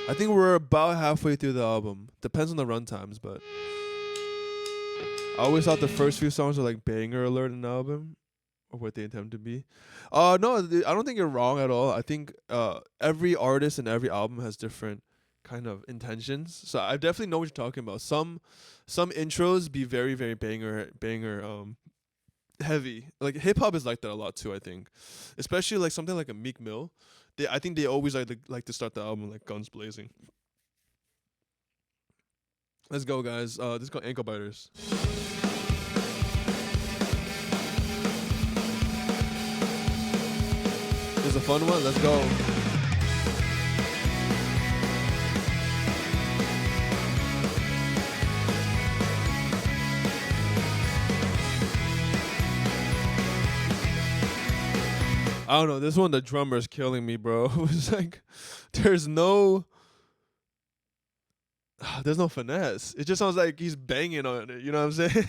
S1: I think we're about halfway through the album. Depends on the run times, but I always thought the first few songs were like banger alert in the album, or what they intend to be. No, I don't think you're wrong at all. I think every artist and every album has different kind of intentions. So I definitely know what you're talking about. Some intros be very very banger heavy. Like hip hop is like that a lot too. I think, especially like something like a Meek Mill. I think they always like to start the album like guns blazing. Let's go, guys. This is called Ankle Biters. This is a fun one. Let's go. I don't know. This one, the drummer's killing me, bro. It's like, there's no finesse. It just sounds like he's banging on it. You know what I'm saying?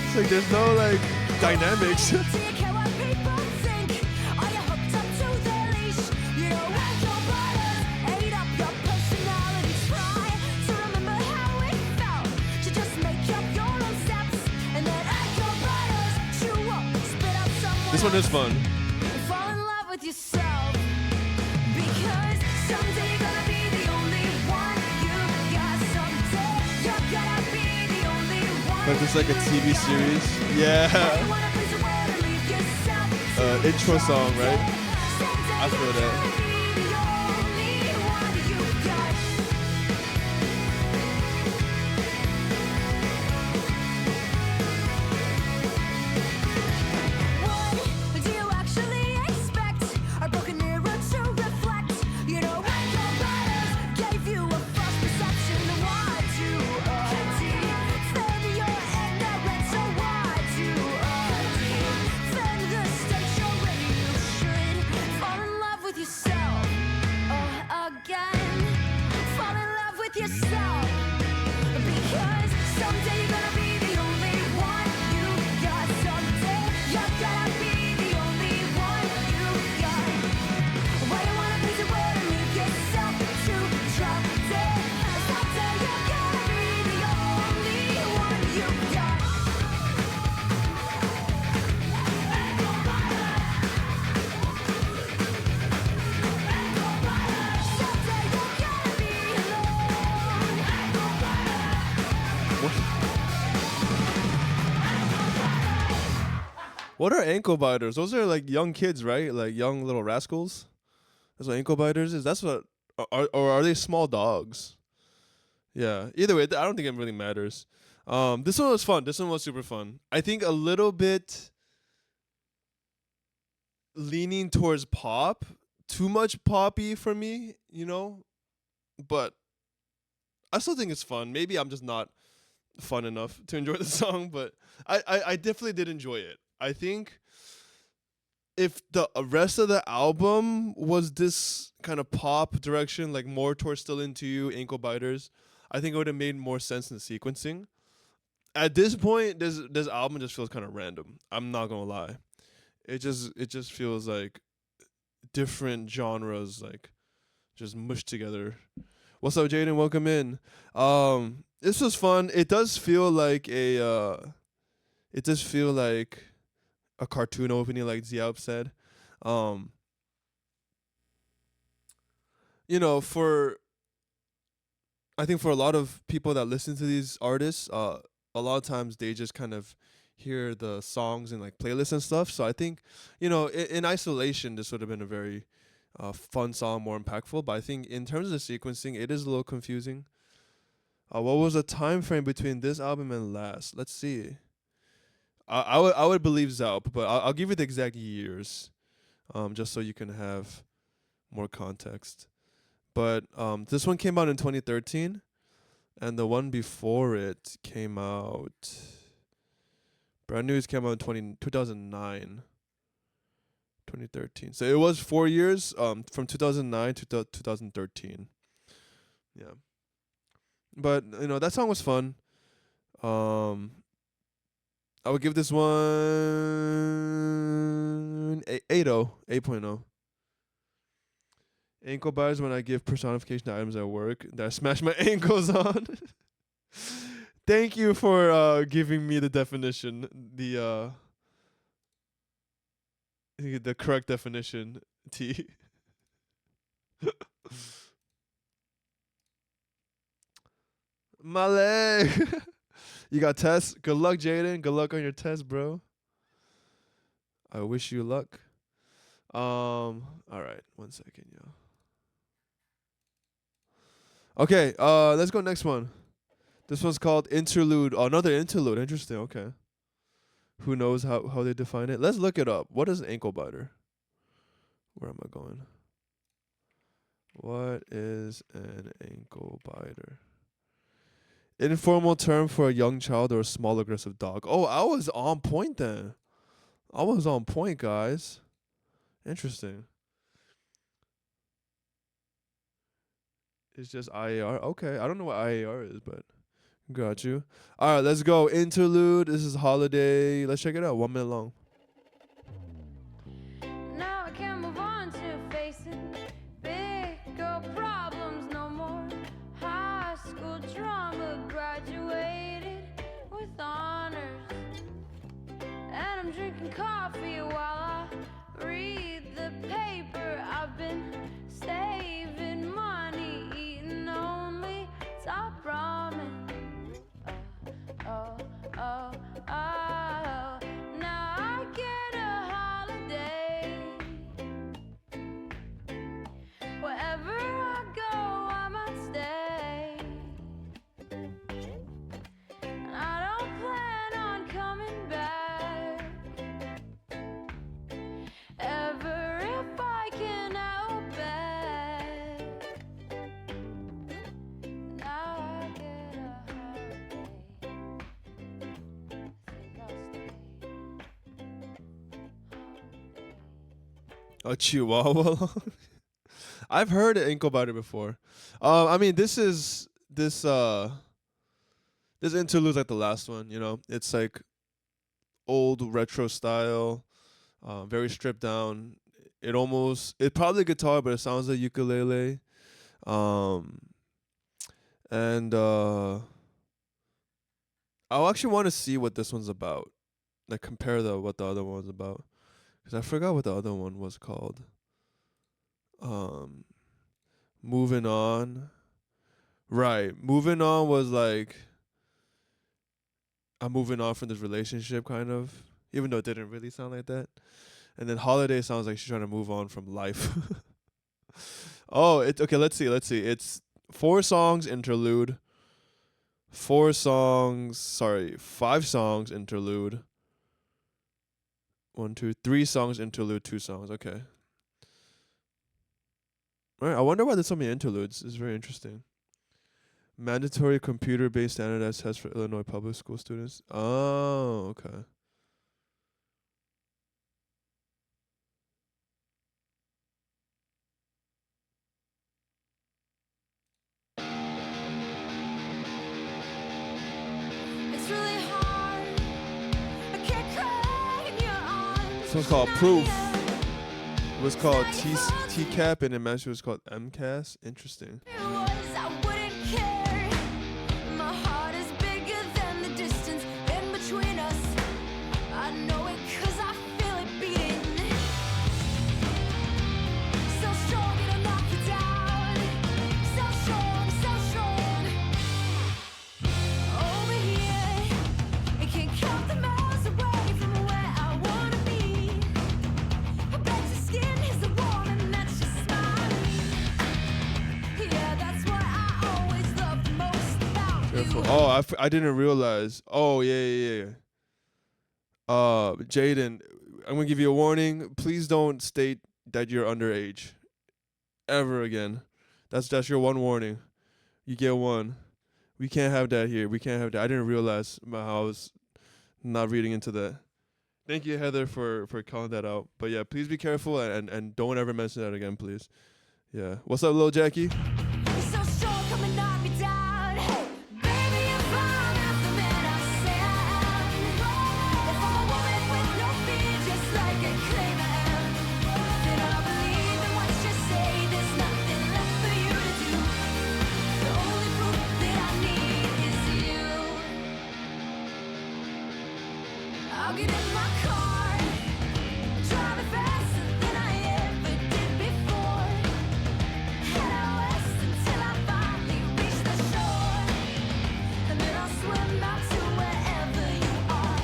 S1: It's like there's no like dynamics.
S2: Do you care what people think? Are you hooked up to their leash? You know ankle biters ate up your personality. Try to remember how it felt to just make up your own steps, and then ankle biters chew up, spit out someone.
S1: This one is fun.
S2: Fall in love with yourself, because someday you're gonna be the only one you got. Someday you're gonna be the only one.
S1: Like it's like a TV series. Yeah. Intro song, right? I feel that.
S2: What do you actually expect? A broken mirror to reflect. You know, ankle biters gave you a false perception. Why do defend your ignorance? So why do defend the state you're in? You should fall in love with yourself again. Fall in love with yourself, because someday you're gonna be the only one you got. Someday you're gonna be the only one you got. Why you wanna please the world and leave yourself to drop dead? Someday you're gonna be the only one you got. Someday you're gonna be alone.
S1: What are ankle biters? Those are like young kids, right? Like young little rascals. That's what ankle biters is. That's what, or are they small dogs? Yeah. Either way, I don't think it really matters. This one was fun. This one was super fun. I think a little bit leaning towards pop. Too much poppy for me, you know. But I still think it's fun. Maybe I'm just not fun enough to enjoy the song, but I definitely did enjoy it. I think if the rest of the album was this kind of pop direction, like more towards Still Into You, Ankle Biters, I think it would have made more sense in the sequencing. At this point, this album just feels kind of random. I'm not gonna lie. It just feels like different genres like just mushed together. What's up, Jaden? Welcome in. This was fun. It does feel like a cartoon opening, like Ziaup said. You know, I think for a lot of people that listen to these artists, a lot of times they just kind of hear the songs in like playlists and stuff. So I think, you know, in isolation, this would have been a very fun song, more impactful. But I think in terms of the sequencing, it is a little confusing. What was the time frame between this album and last? Let's see. I would believe Zaup, but I'll give you the exact years, just so you can have more context. But this one came out in 2013, and the one before it came out. Brand News came out in 2009, 2013. So it was 4 years, from 2009 to 2013. Yeah. But that song was fun. Um, I would give this one 8.0. Ankle biters when I give personification to items at work that I smash my ankles on. Thank you for giving me the definition, the correct definition. T. My leg. You got tests. Good luck, Jaden. Good luck on your test, bro. I wish you luck. All right, 1 second, yo. Okay, let's go next one. This one's called interlude. Oh, another interlude. Interesting. Okay. Who knows how they define it? Let's look it up. What is an ankle biter? Where am I going? What is an ankle biter? Informal term for a young child or a small aggressive dog. Oh, I was on point then. I was on point, guys. Interesting. It's just IAR. Okay, I don't know what IAR is, but got you. All right, let's go. Interlude. This is Holiday. Let's check it out. 1 minute long.
S2: Now I can move on to facing bigger problems. No more high school drama. Graduated with honors. And I'm drinking coffee while I read the paper. I've been saving money, eating only top ramen. Oh, oh, oh. Now I get a holiday. Wherever I go, I might stay. And I don't plan on coming back ever if I can help it. Now I get a holiday. Think I'll stay.
S1: A chihuahua. I've heard an ankle biter before. I mean, this interlude's like the last one. It's like old retro style, very stripped down. It probably guitar, but it sounds like ukulele. And I actually want to see what this one's about. Like compare what the other one's about, because I forgot what the other one was called. Moving on. Right. Moving on was like I'm moving on from this relationship kind of, even though it didn't really sound like that. And then Holiday sounds like she's trying to move on from life. Oh, it's okay, let's see. It's 4 songs interlude. 5 songs interlude. 1, 2, 3 songs interlude, 2 songs. Okay. All right, I wonder why there's so many interludes. It's very interesting. Mandatory computer-based standardized test for Illinois public school students. Oh, okay.
S2: It's really hard. I can't cry in your arms.
S1: This one's called Proof.
S2: It
S1: It was called TCAP, and in Manchester it was called MCAS. Interesting.
S2: I wouldn't care. My heart is bigger than the distance in between us. I know it 'cause I feel it beating. So strong it'll knock you down. So strong, so strong. Over here, it can't count the miles away from where I wanna be. I bet your skin is the warm and that's just smiling. Yeah, that's what I always loved most about
S1: Careful.
S2: you.
S1: Oh, I didn't realize. Oh, yeah. Jaden, I'm gonna give you a warning. Please don't state that you're underage ever again. That's your one warning. You get one. We can't have that here. We can't have that. I didn't realize how I was not reading into that. Thank you, Heather, for calling that out. But yeah, please be careful and don't ever mention that again, please. Yeah. What's up, Lil Jackie?
S2: You're so strong, come and knock me down. Hey, baby, if I'm half the man I say I am, if I'm a woman with no fear, just like I claim I am, then I believe in what you say. There's nothing left for you to do. The only proof that I need is you. I'll get in my car, driving faster than I ever did before. Head out west until I finally reach the shore, and then I'll swim out to wherever you are,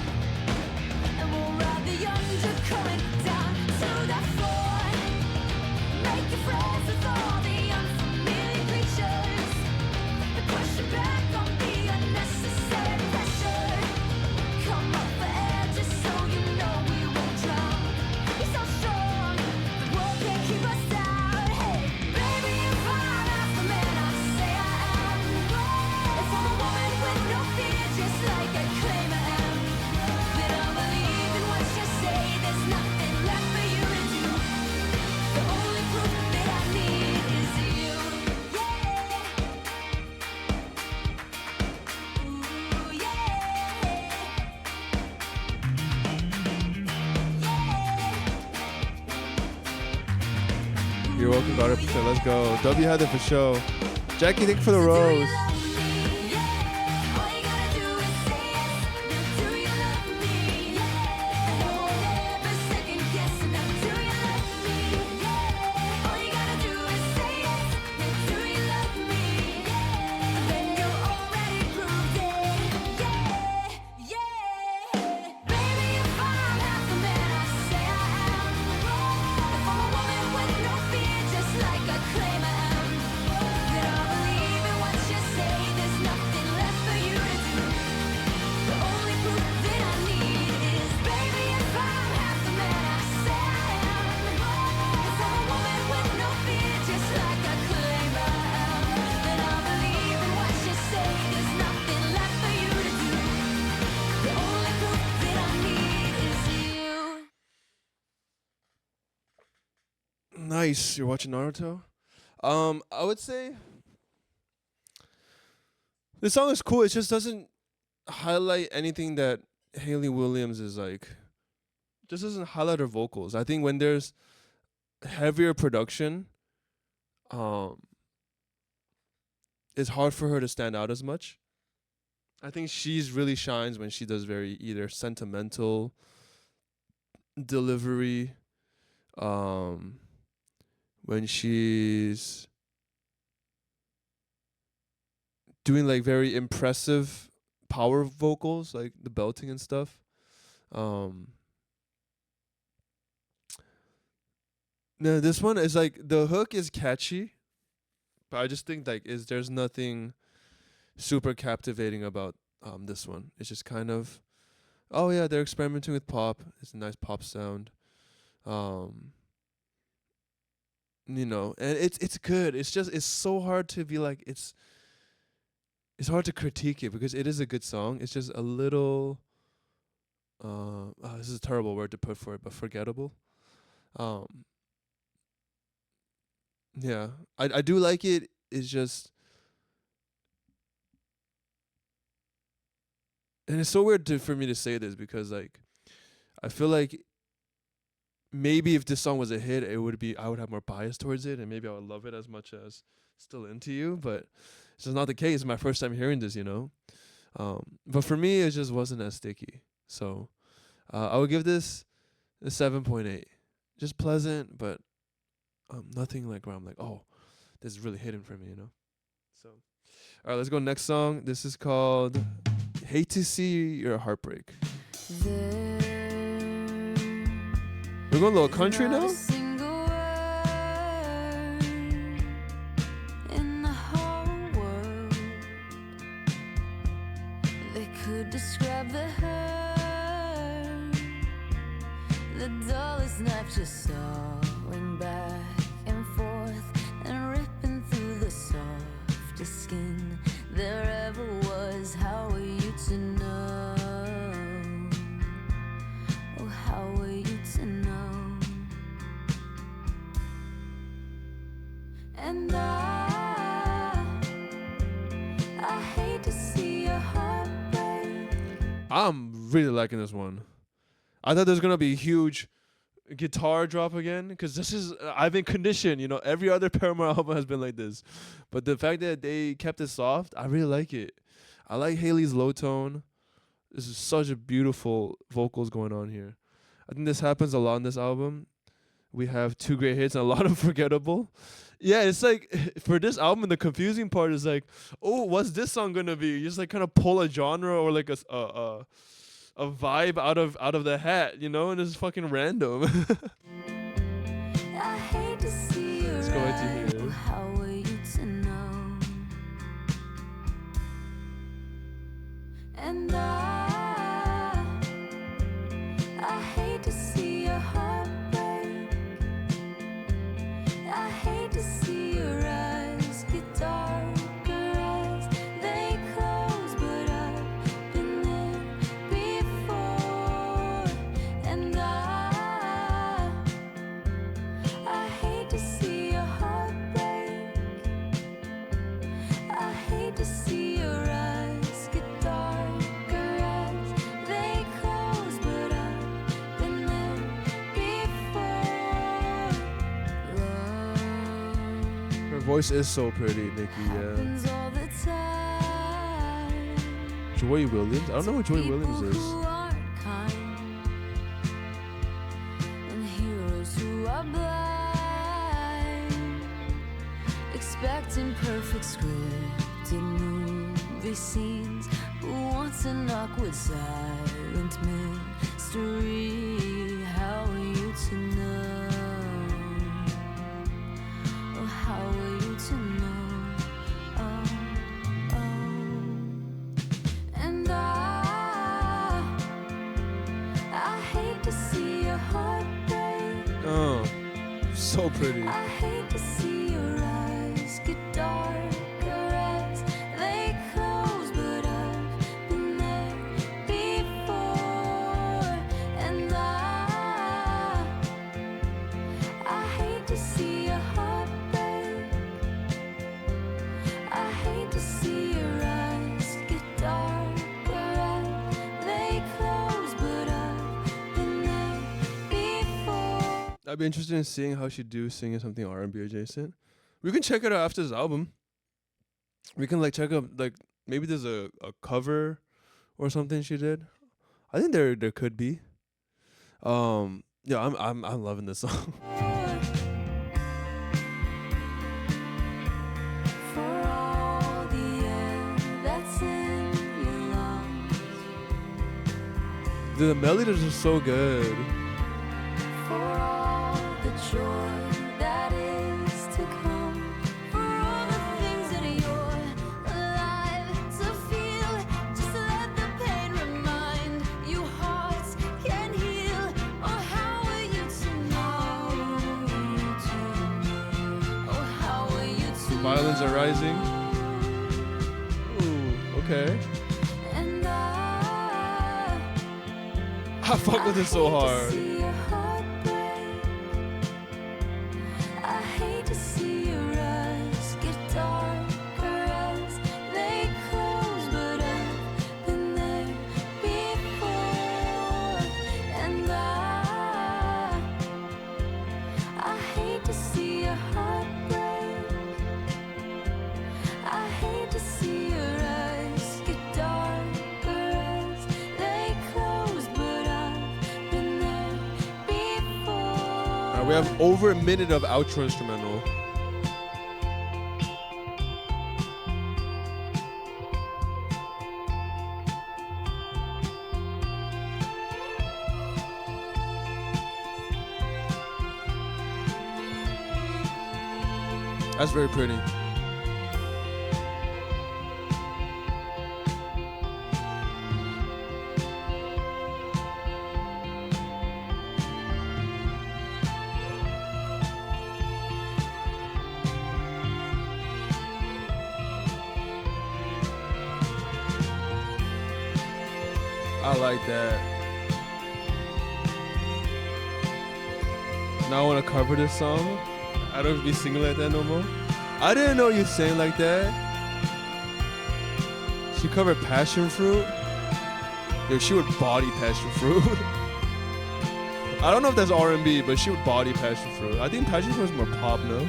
S2: and we'll ride the undercurrent down to the floor. Make your friends with all the unfamiliar creatures, and push you back on the unnecessary pressure. Come up for air just so you know we won't drown. You're so strong, the world can't keep us down. Hey, baby, if I'm half the man I say I am, if I'm a woman with no fear, just like I claim I am, then I believe in what you say. There's nothing left for you to do. The only proof that I need is you. Ooh, yeah.
S1: You're welcome, daughter. Let's go. W Heather for show. Jackie, thank you for the rose. Nice. You're watching Naruto? I would say this song is cool. It just doesn't highlight anything that Hayley Williams is like. Just doesn't highlight her vocals. I think when there's heavier production, it's hard for her to stand out as much. I think she's really shines when she does very either sentimental delivery, when she's doing like very impressive power vocals, like the belting and stuff. No, this one is like the hook is catchy, but I just think like there's nothing super captivating about this one. It's just kind of, oh yeah, they're experimenting with pop. It's a nice pop sound. You know, and it's good. It's just it's so hard to be like it's hard to critique it because it is a good song. It's just a little this is a terrible word to put for it, but forgettable. Yeah. I do like it. It's just, and it's so weird for me to say this because like I feel like maybe if this song was a hit, I would have more bias towards it, and maybe I would love it as much as Still Into You. But it's just not the case. It's my first time hearing this, you know. But for me, it just wasn't as sticky. So I would give this a 7.8. Just pleasant, but nothing like where I'm like, oh, this is really hidden for me, you know. So, all right, let's go next song. This is called "Hate to See Your Heartbreak." We're going a little country now.
S2: Describe the hurt, the dullest knife just sawing back and forth and ripping through the softest skin there ever was. How are you to know?
S1: I'm really liking this one. I thought there's gonna be a huge guitar drop again, because this is I've been conditioned. You know, every other Paramore album has been like this, but the fact that they kept it soft, I really like it. I like Haley's low tone. This is such a beautiful vocals going on here. I think this happens a lot on this album. We have 2 great hits and a lot of forgettable. Yeah, it's like for this album, the confusing part is like, oh, what's this song gonna be? You just like kind of pull a genre or like a vibe out of the hat, you know, and it's fucking random.
S2: I hate to see you
S1: Let's go into
S2: right.
S1: here.
S2: How were you to know? And I hate to see your heart break. I hate to see your eyes get darker as they close, but I've been there before. And I hate to see your heart break. I hate to see your eyes get darker as they close, but I've been there before. Love
S1: Her voice is so pretty, Nikki. Yeah.
S2: happens all the time.
S1: Joy Williams. I don't know who Joy Williams
S2: People
S1: is.
S2: who aren't kind, and heroes who are blind, expecting perfect scripted movie scenes, but once an awkward silent mystery. How are you to know? Oh, how are you to know? Oh, oh. And I hate to see your heart break.
S1: Oh, so pretty.
S2: I hate to see your eyes get darker as they close, but I've been there before. And I hate to see your heart break. I hate to see your eyes get darker as they close, but I've been there before.
S1: I'd be interested in seeing how she do singing something R&B adjacent. We can check it out after this album. We can like check out like maybe there's a cover or something she did. I think there could be. Yeah, I'm loving this song.
S2: For all the air that's in your lungs,
S1: Dude, the melodies are so good.
S2: for all the joy that is to come, for all the things that you're alive to feel. Just let the pain remind you hearts can heal. Oh, how are you to know? Oh, how are you to know?
S1: Violins are rising. Ooh, okay.
S2: And
S1: I fuck with it so hard.
S2: see your heart break. I hate to see your eyes get darker as they close, but I've been there before. And I hate to see your heart break. I hate to see your eyes get darker as they close, but I've been there before.
S1: We have over a minute of outro instrumental. That's very pretty. I like that. Now I want to cover this song. I don't be singing like that no more. I didn't know you sang like that. She covered Passion Fruit. Yo, she would body passion fruit. I don't know if that's R&B, but she would body passion fruit. I think passion fruit is more pop, no?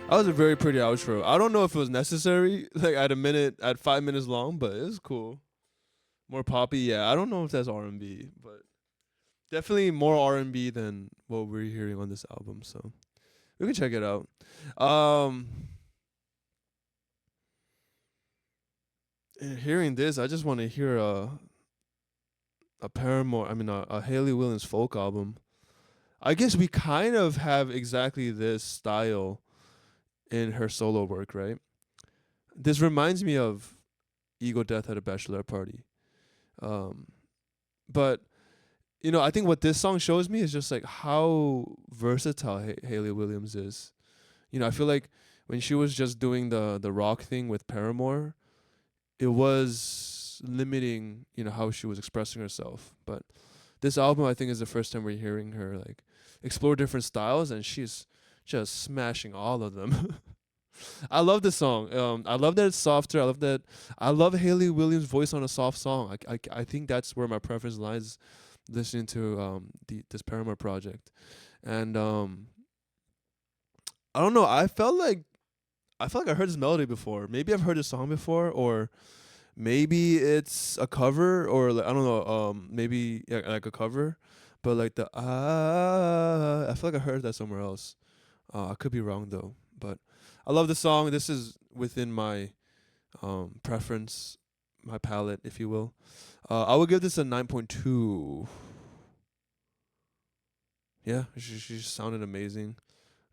S1: That was a very pretty outro. I don't know if it was necessary, like at 5 minutes long, but it was cool. More poppy, yeah. I don't know if that's R&B, but definitely more R&B than what we're hearing on this album. So we can check it out. And hearing this, I just want to hear a Paramore. I mean, a Hayley Williams folk album. I guess we kind of have exactly this style in her solo work, right? This reminds me of Ego Death at a Bachelor Party. But you know, I think what this song shows me is just like how versatile Hayley Williams is. You know, I feel like when she was just doing the rock thing with Paramore, it was limiting, you know, how she was expressing herself. But this album, I think, is the first time we're hearing her like explore different styles, and she's just smashing all of them. I love this song. I love that it's softer. I love Hayley Williams' voice on a soft song. I think that's where my preference lies, listening to this Paramore project. And I don't know. I felt like I heard this melody before. Maybe I've heard this song before, or maybe it's a cover, or like, I don't know. Maybe like a cover, but like I feel like I heard that somewhere else. I could be wrong though, but I love the song. This is within my preference, my palette, if you will. I would give this a 9.2. Yeah, she sounded amazing.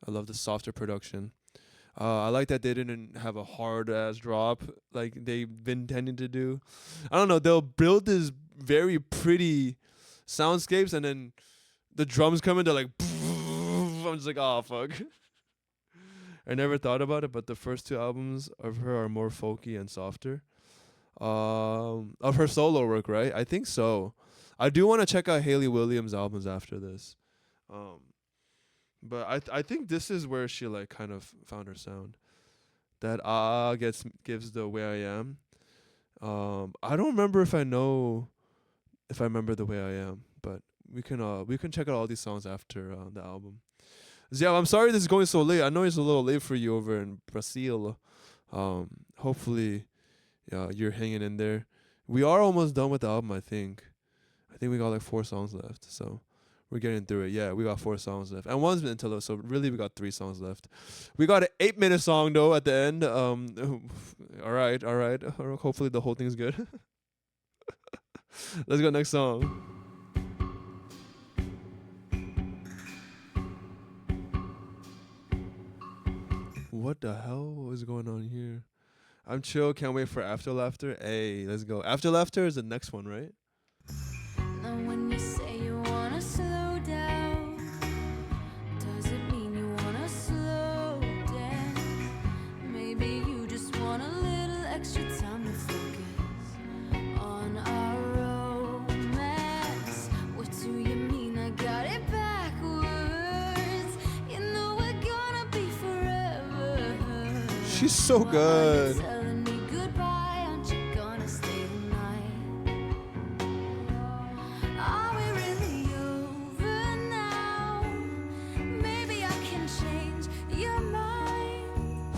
S1: I love the softer production. I like that they didn't have a hard ass drop like they've been tending to do. I don't know. They'll build this very pretty soundscapes, and then the drums come in. They're like, I'm just like, oh fuck. I never thought about it, but the first two albums of her are more folky and softer. Of her solo work, right? I think so. I do want to check out Hayley Williams' albums after this. But I think this is where she like kind of found her sound. That gives the way I am. I don't remember if I remember the way I am, but we can check out all these songs after the album. So yeah, I'm sorry this is going so late. I know it's a little late for you over in Brazil. Hopefully, yeah, you're hanging in there. We are almost done with the album, I think. I think we got like 4 songs left, so we're getting through it. Yeah, we got 4 songs left, and one's been until so really we got 3 songs left. We got an 8-minute song though at the end. All right. Hopefully the whole thing's good. Let's go next song. What the hell is going on here? I'm chill. Can't wait for After Laughter. Hey, let's go. After Laughter is the next one, right?
S2: Now when you say you wanna slow down, does it mean you wanna slow down? Maybe you just want a little extra time to focus on our romance. What do you mean I got it backwards? You know we're gonna be forever.
S1: She's so good.
S2: Telling me goodbye, aren't you gonna stay tonight? Are we really over now?Maybe I can change your mind.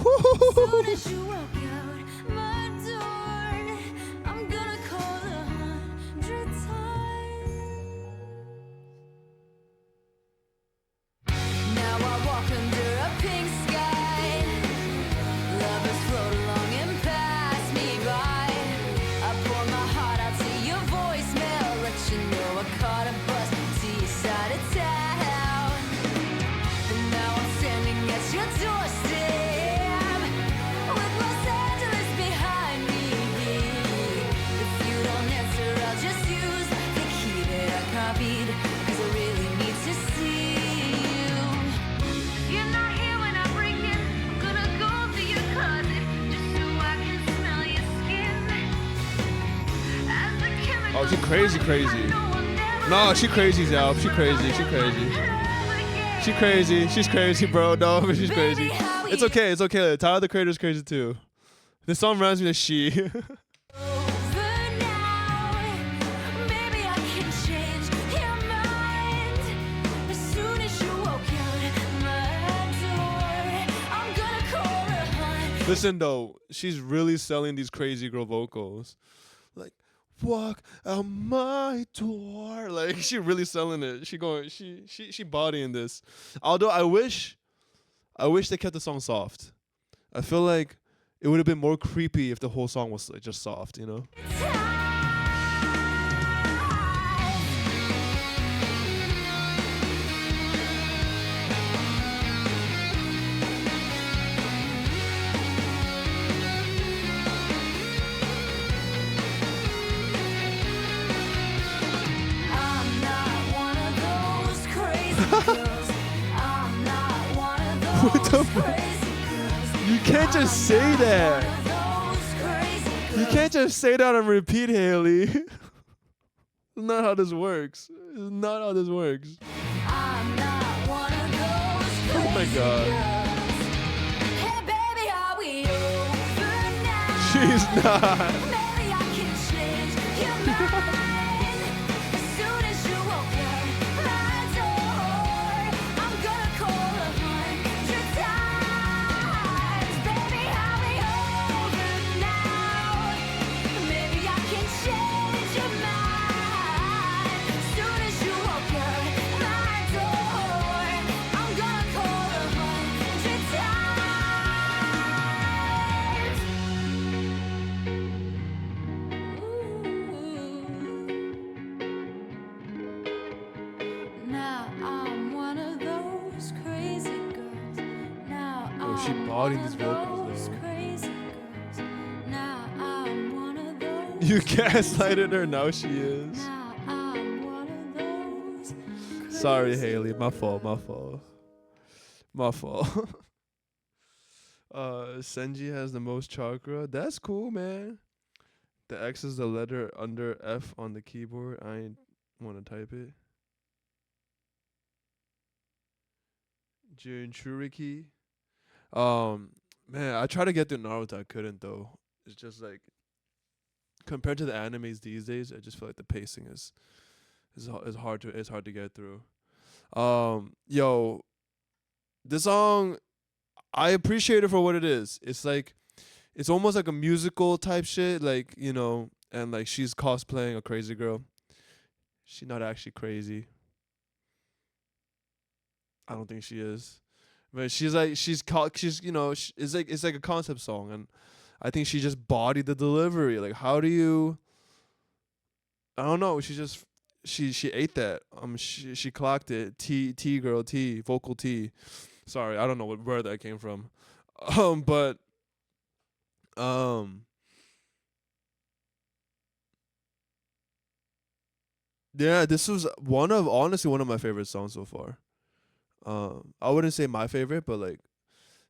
S2: Soon as you walk out my door, I'm gonna call 100 times. Now I walk under a pink sky. Lovers float along and pass me by. I pour my heart out to your voicemail, let you know I caught a bus to your side of town. And now I'm standing at your doorstep with Los Angeles behind me. If you don't answer, I'll just use the key that I copied, 'cause I really need to see you. If you're not here when I break in, I'm gonna go to your closet just so I can smell your skin. As the chemicals
S1: Oh, she crazy, crazy. No, she crazy, Zalp. She crazy. She crazy. She crazy. She's crazy, bro. No, she's crazy. It's okay. It's okay. Tyler the Creator's crazy too. This song reminds me of She. Listen though, she's really selling these crazy girl vocals. Like, walk out my door. Like she really selling it. She bodying this. Although I wish they kept the song soft. I feel like it would have been more creepy if the whole song was like, just soft, you know? What the fuck? You can't just say that. You can't just say that and repeat, Haley. That's not how this works. It's not how this works. Oh my god. She's not. She bodied these vocals though. You gaslighted her, now she is. Sorry, Haley, my fault. Senji has the most chakra. That's cool, man. The X is the letter under F on the keyboard. I ain't wanna type it. Jinchuriki. Man, I tried to get through Naruto. I couldn't though. It's just like compared to the animes these days, I just feel like the pacing is hard to get through. Yo, this song I appreciate it for what it is. It's like it's almost like a musical type shit, like, you know, and like she's cosplaying a crazy girl. She's not actually crazy. I don't think she is. But she's you know, it's like a concept song, and I think she just bodied the delivery. Like, how do you? I don't know. She ate that. She clocked it. T girl T vocal T. Sorry, I don't know where that came from. But yeah, this was honestly one of my favorite songs so far. I wouldn't say my favorite, but like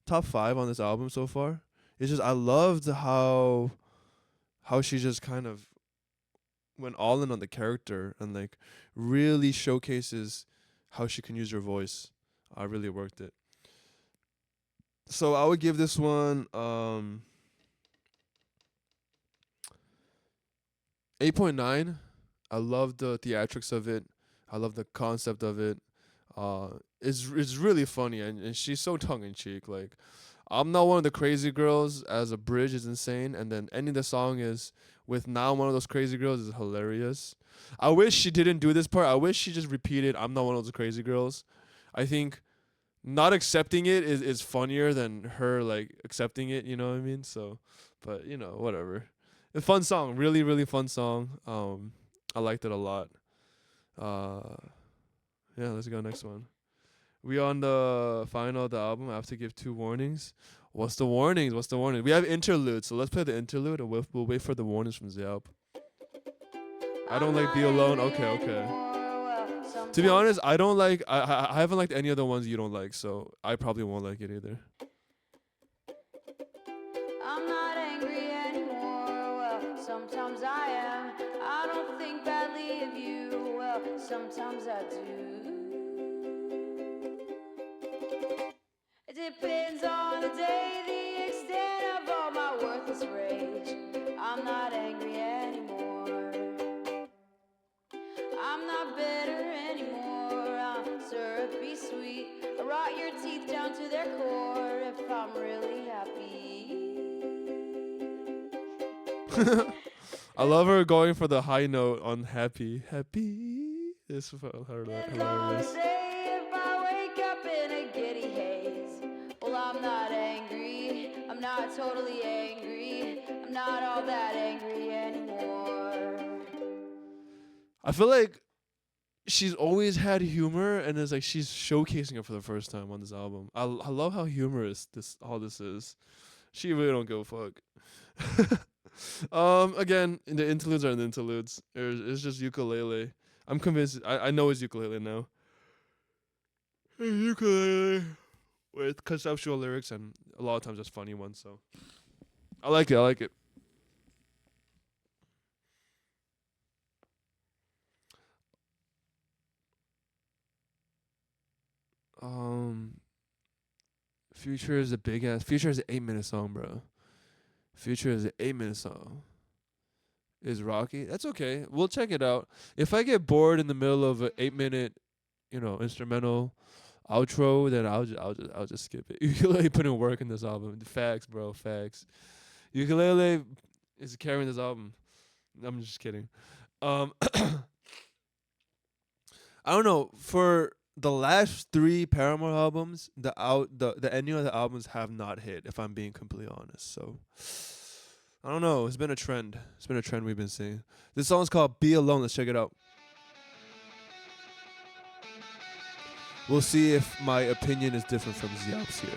S1: top 5 on this album so far. It's just I loved how she just kind of went all in on the character and like really showcases how she can use her voice. I really worked it. So I would give this one 8.9. I love the theatrics of it. I love the concept of it. It's really funny, and she's so tongue in cheek. Like, I'm not one of the crazy girls as a bridge is insane, and then ending the song is with now one of those crazy girls is hilarious. I wish she didn't do this part. I wish she just repeated I'm not one of those crazy girls. I think not accepting it is funnier than her like accepting it, you know what I mean? So, but you know, whatever. A fun song, really, really fun song. I liked it a lot. Yeah, let's go next one. We on the final of the album. I have to give 2 warnings. What's the warnings? We have interlude, so let's play the interlude and we'll wait for the warnings from Zalp. I don't like Be Alone. Okay. To be honest, I don't like I haven't liked any of the ones you don't like, so I probably won't like it either.
S2: I'm not angry anymore. Well, sometimes I am. I don't think bad sometimes I do. It depends on the day, the extent of all my worthless rage. I'm not angry anymore. I'm not bitter anymore. I'm syrupy sweet. I rot your teeth down to their core if I'm really happy.
S1: I love her going for the high note on happy. Happy. It's
S2: Depends on the
S1: hilarious.
S2: day if I wake up in a giddy haze. Well, I'm not angry. I'm not totally angry. I'm not all that angry anymore.
S1: I feel like she's always had humor, and it's like she's showcasing it for the first time on this album. I love how humorous all this is. She really don't give a fuck. Again, the interludes are the interludes. It's just ukulele. I'm convinced. I know it's ukulele now. Ukulele with conceptual lyrics and a lot of times just funny ones. So I like it. I like it. Future is a big ass. Future is an 8-minute song, bro. Future is an 8-minute song. Is rocky. That's okay. We'll check it out. If I get bored in the middle of an 8-minute, instrumental outro, then I'll just skip it. Ukulele put in work in this album. Facts, bro. Facts. Ukulele is carrying this album. I'm just kidding. I don't know. For the last 3 Paramore albums, the ending of the albums have not hit, if I'm being completely honest. So I don't know. It's been a trend. It's been a trend we've been seeing. This song's called Be Alone. Let's check it out. We'll see if my opinion is different from Ziap's here.
S2: So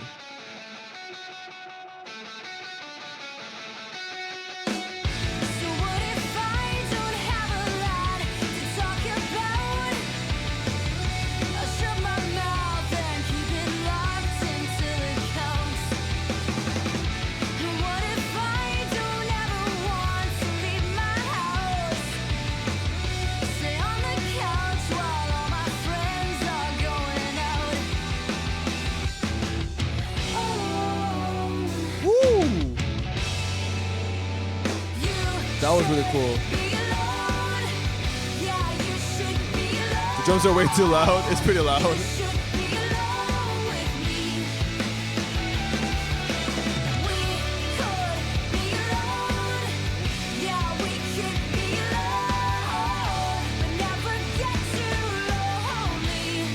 S2: what if I don't have a lot to talk about? I'll shut my mouth and keep it locked until it counts. And what if I don't ever want to leave my house? Stay on the couch while all my friends are going out. Oh,
S1: Woo!
S2: you
S1: That was really cool.
S2: be alone. Yeah, you should be alone.
S1: The drums are way too loud. It's pretty loud.
S2: You should be alone with me. We could be alone. Yeah, we could be alone, but never get too lonely.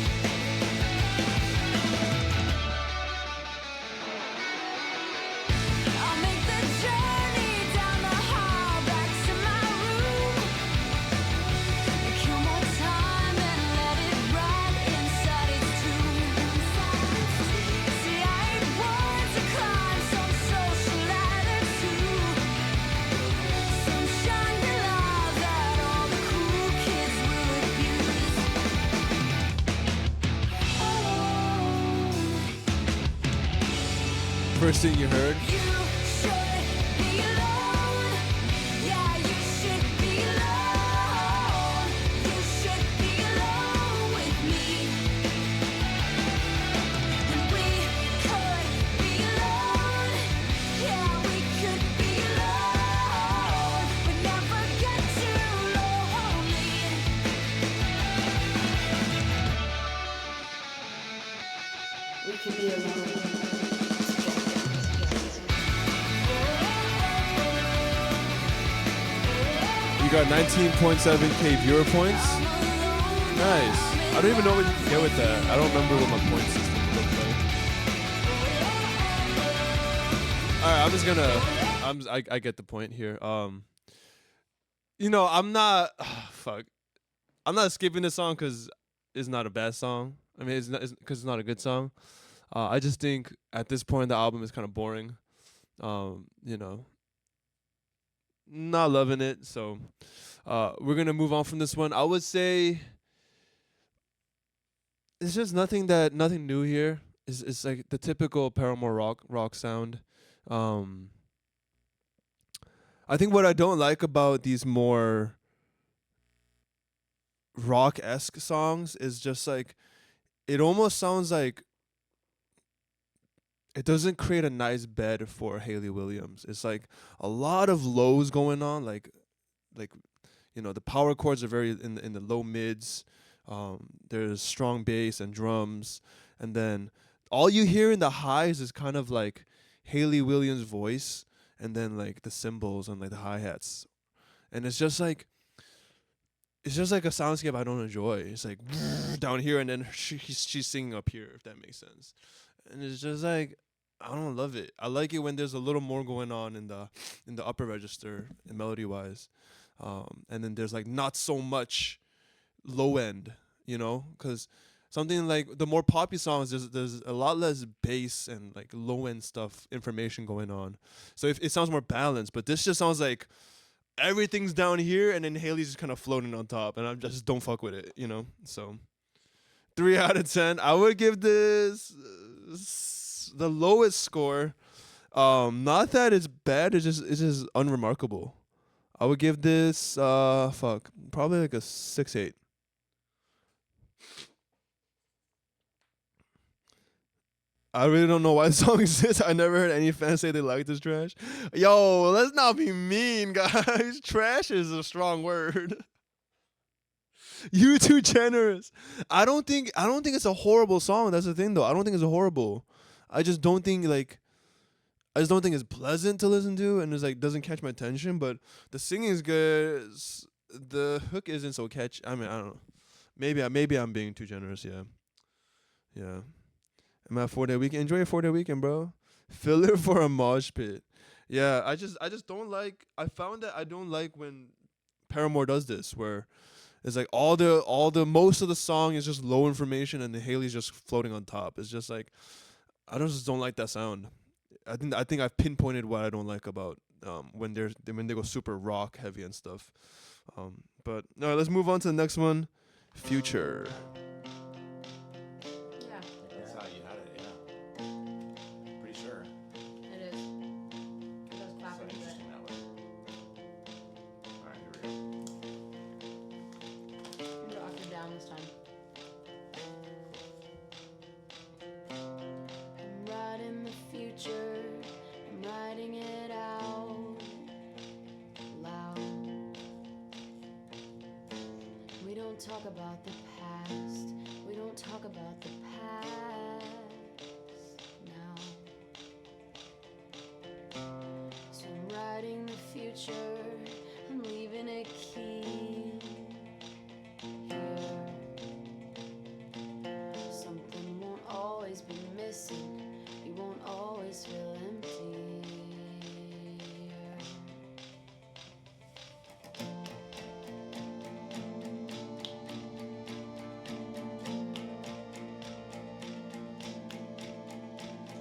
S2: I'll make the journey down the hall back to my room. Kill more time and let it rot inside its tomb. See, I ain't one to climb some social ladder too. Some Shangri-La that all the cool kids will abuse.
S1: First thing you heard.
S2: You should be alone. Yeah, you should be alone. You should be alone with me. And we could be alone. Yeah, we could be alone, but never get too lonely. We could be alone.
S1: You got 19.7K viewer points. Nice. I don't even know what you can get with that. I don't remember what my point system looked like. All right, I'm just gonna. I get the point here. I'm not. Fuck. I'm not skipping this song because it's not a bad song. I mean, it's because it's not a good song. I just think at this point the album is kind of boring. Not loving it. So we're gonna move on from this one. I would say it's just nothing new here. It's like the typical Paramore rock sound. I think what I don't like about these more rock-esque songs is just like it almost sounds like it doesn't create a nice bed for Haley Williams. It's like a lot of lows going on, like the power chords are very in the low mids. There's strong bass and drums, and then all you hear in the highs is kind of like Haley Williams' voice, and then like the cymbals and like the hi hats, and it's just like a soundscape I don't enjoy. It's like down here, and then she's singing up here, if that makes sense. And it's just like I don't love it. I like it when there's a little more going on in the upper register, melody wise, and then there's like not so much low end, because something like the more poppy songs, there's a lot less bass and like low end stuff, information going on. So if it sounds more balanced, but this just sounds like everything's down here and then Haley's just kind of floating on top, and I just don't fuck with it. So 3 out of 10. I would give this the lowest score. Not that it's bad. It's just unremarkable. I would give this probably like a 6-8. I really don't know why the song exists. I never heard any fans say they like this trash. Yo, let's not be mean, guys. Trash is a strong word. You too generous. I don't think it's a horrible song. That's the thing though. I don't think it's a horrible. I just don't think it's pleasant to listen to, and it's like doesn't catch my attention, but the singing is good. The hook isn't so catchy. I mean, I don't know. Maybe I'm being too generous, yeah. Yeah. Am I 4-day weekend? Enjoy your 4-day weekend, bro. Filler for a mosh pit. Yeah, I just don't like. I found that I don't like when Paramore does this, where it's like all the most of the song is just low information and the Haley's just floating on top. It's just like just don't like that sound. I think I've pinpointed what I don't like about when they go super rock heavy and stuff. But no, let's move on to the next one. Future.
S3: Yeah,
S4: That's how you had it, yeah. Pretty sure.
S3: it is. It does clap
S4: So
S3: a bit.
S4: interesting that way. Alright, here we go.
S3: You go octave down this time. I'm writing the future. I'm writing it out loud. We don't talk about the past. We don't talk about the past now. So I'm writing the future. I'm leaving a key here. Something won't always be missing. You won't always feel empty.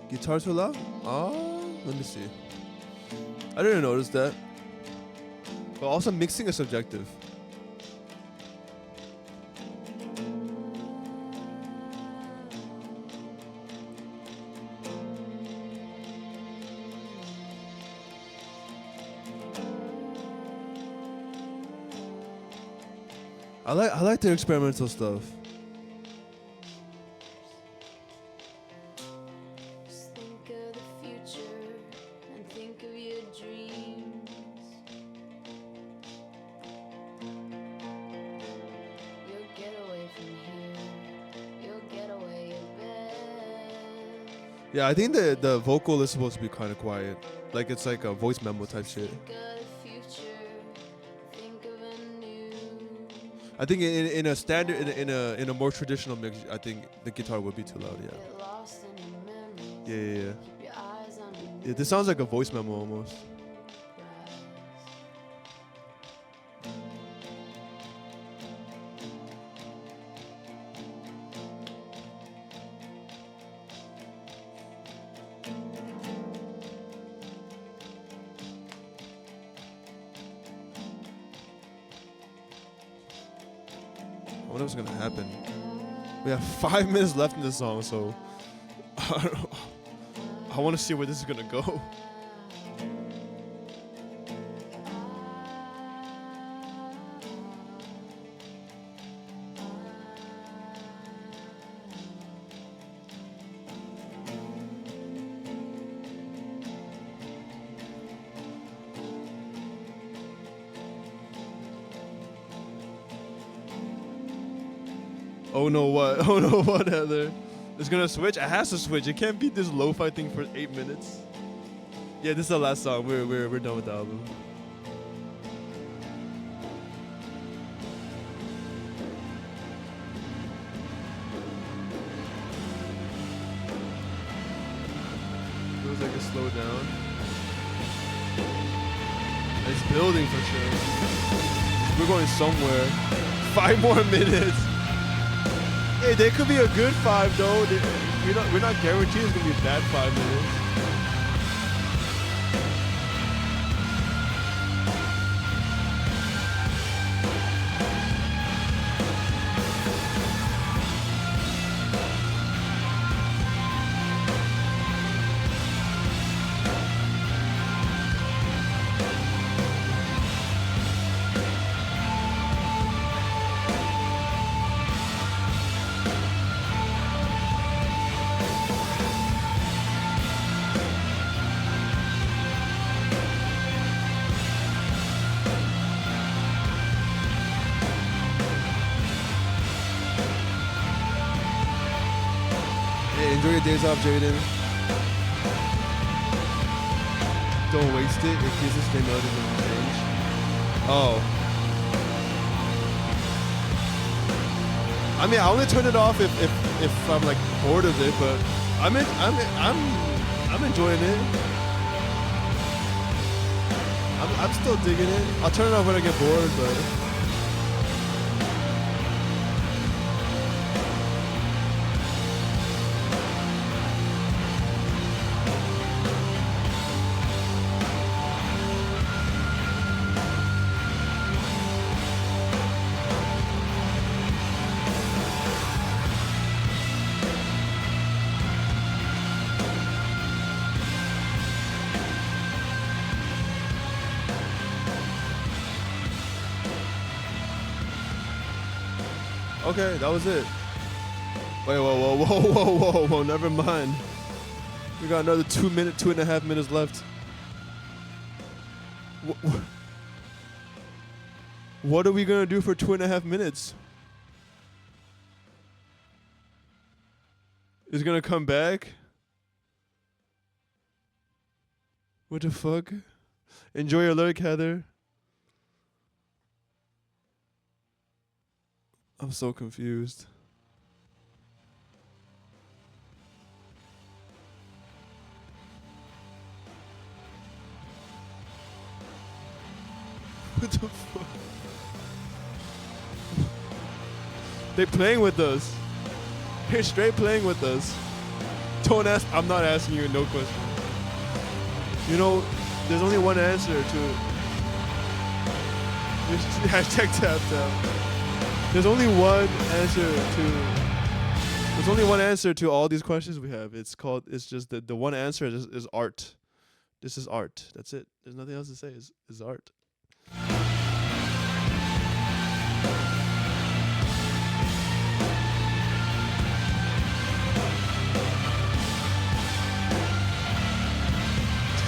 S1: Guitar too loud? Oh, let me see. I didn't notice that. But also mixing is subjective. I like the experimental stuff.
S3: Just think of the future and think of your dreams. You'll get away from here. You'll get away a bit.
S1: Yeah, I think the vocal is supposed to be kind of quiet. Like it's like a voice memo type shit.
S3: Think of the future. Think of a new.
S1: I think in a standard in a more traditional mix, I think the guitar would be too loud. Yeah.
S3: Get lost in your memories.
S1: Yeah.
S3: Keep your eyes on the
S1: Yeah, this sounds like a voice memo almost.
S3: prize.
S1: I wonder what's gonna happen. We have 5 minutes left in this song, so I want to see where this is gonna go. Oh no what? Oh no what, Heather? It's gonna switch? It has to switch. It can't be this lo-fi thing for 8 minutes. Yeah, this is the last song. We're done with the album. Feels like it's slowed down. It's building for sure. We're going somewhere. 5 more minutes. Hey, they could be a good 5 though. We're not guaranteed it's gonna be a bad 5 minutes. Enjoy your days off, Jaden. Don't waste it. It keeps this game notice and change. Oh. I mean, I only turn it off if I'm like bored of it, but I'm enjoying it. I'm still digging it. I'll turn it off when I get bored, but. Okay, that was it. Wait, whoa, never mind. We got another 2.5 minutes left. What are we gonna do for 2.5 minutes? Is it gonna come back? What the fuck? Enjoy your lyric, Heather. I'm so confused. What the fuck? They playing with us. They're straight playing with us. Don't ask. I'm not asking you no question. You know, there's only one answer to. Hashtag tap tap. There's only one answer to. There's only one answer to all these questions we have. It's called. It's just the one answer is art. This is art. That's it. There's nothing else to say. It's art.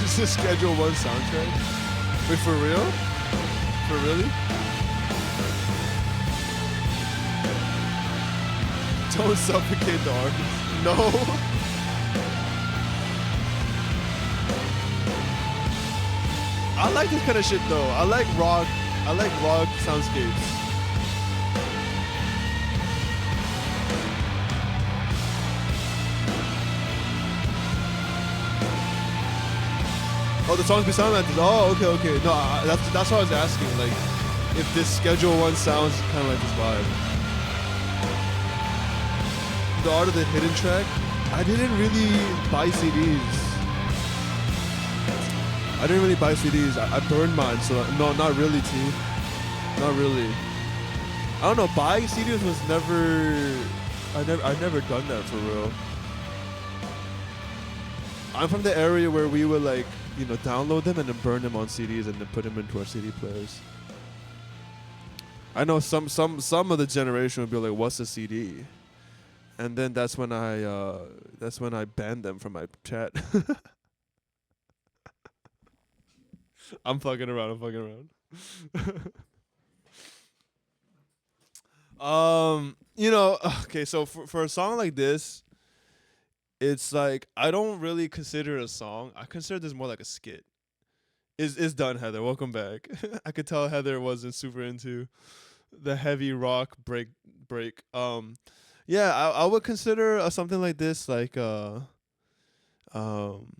S1: This is Schedule 1 soundtrack. Wait, for real? For really? Don't suffocate the artist. No. I like this kind of shit though. I like rock soundscapes. Oh, the songs be sounding like this. Oh, okay. No, that's what I was asking. Like, if this Schedule 1 sounds kind of like this vibe. The art of the hidden track. I didn't really buy CDs. I burned mine, so no, not really, T. Not really. I don't know. Buying CDs was never. I've never done that for real. I'm from the area where we would like, download them and then burn them on CDs and then put them into our CD players. I know some of the generation would be like, "What's a CD?" And then that's when I banned them from my chat. I'm fucking around. you know, okay, so for a song like this, it's like I don't really consider it a song. I consider this more like a skit. Is done, Heather. Welcome back. I could tell Heather wasn't super into the heavy rock break. Yeah, I would consider something like this um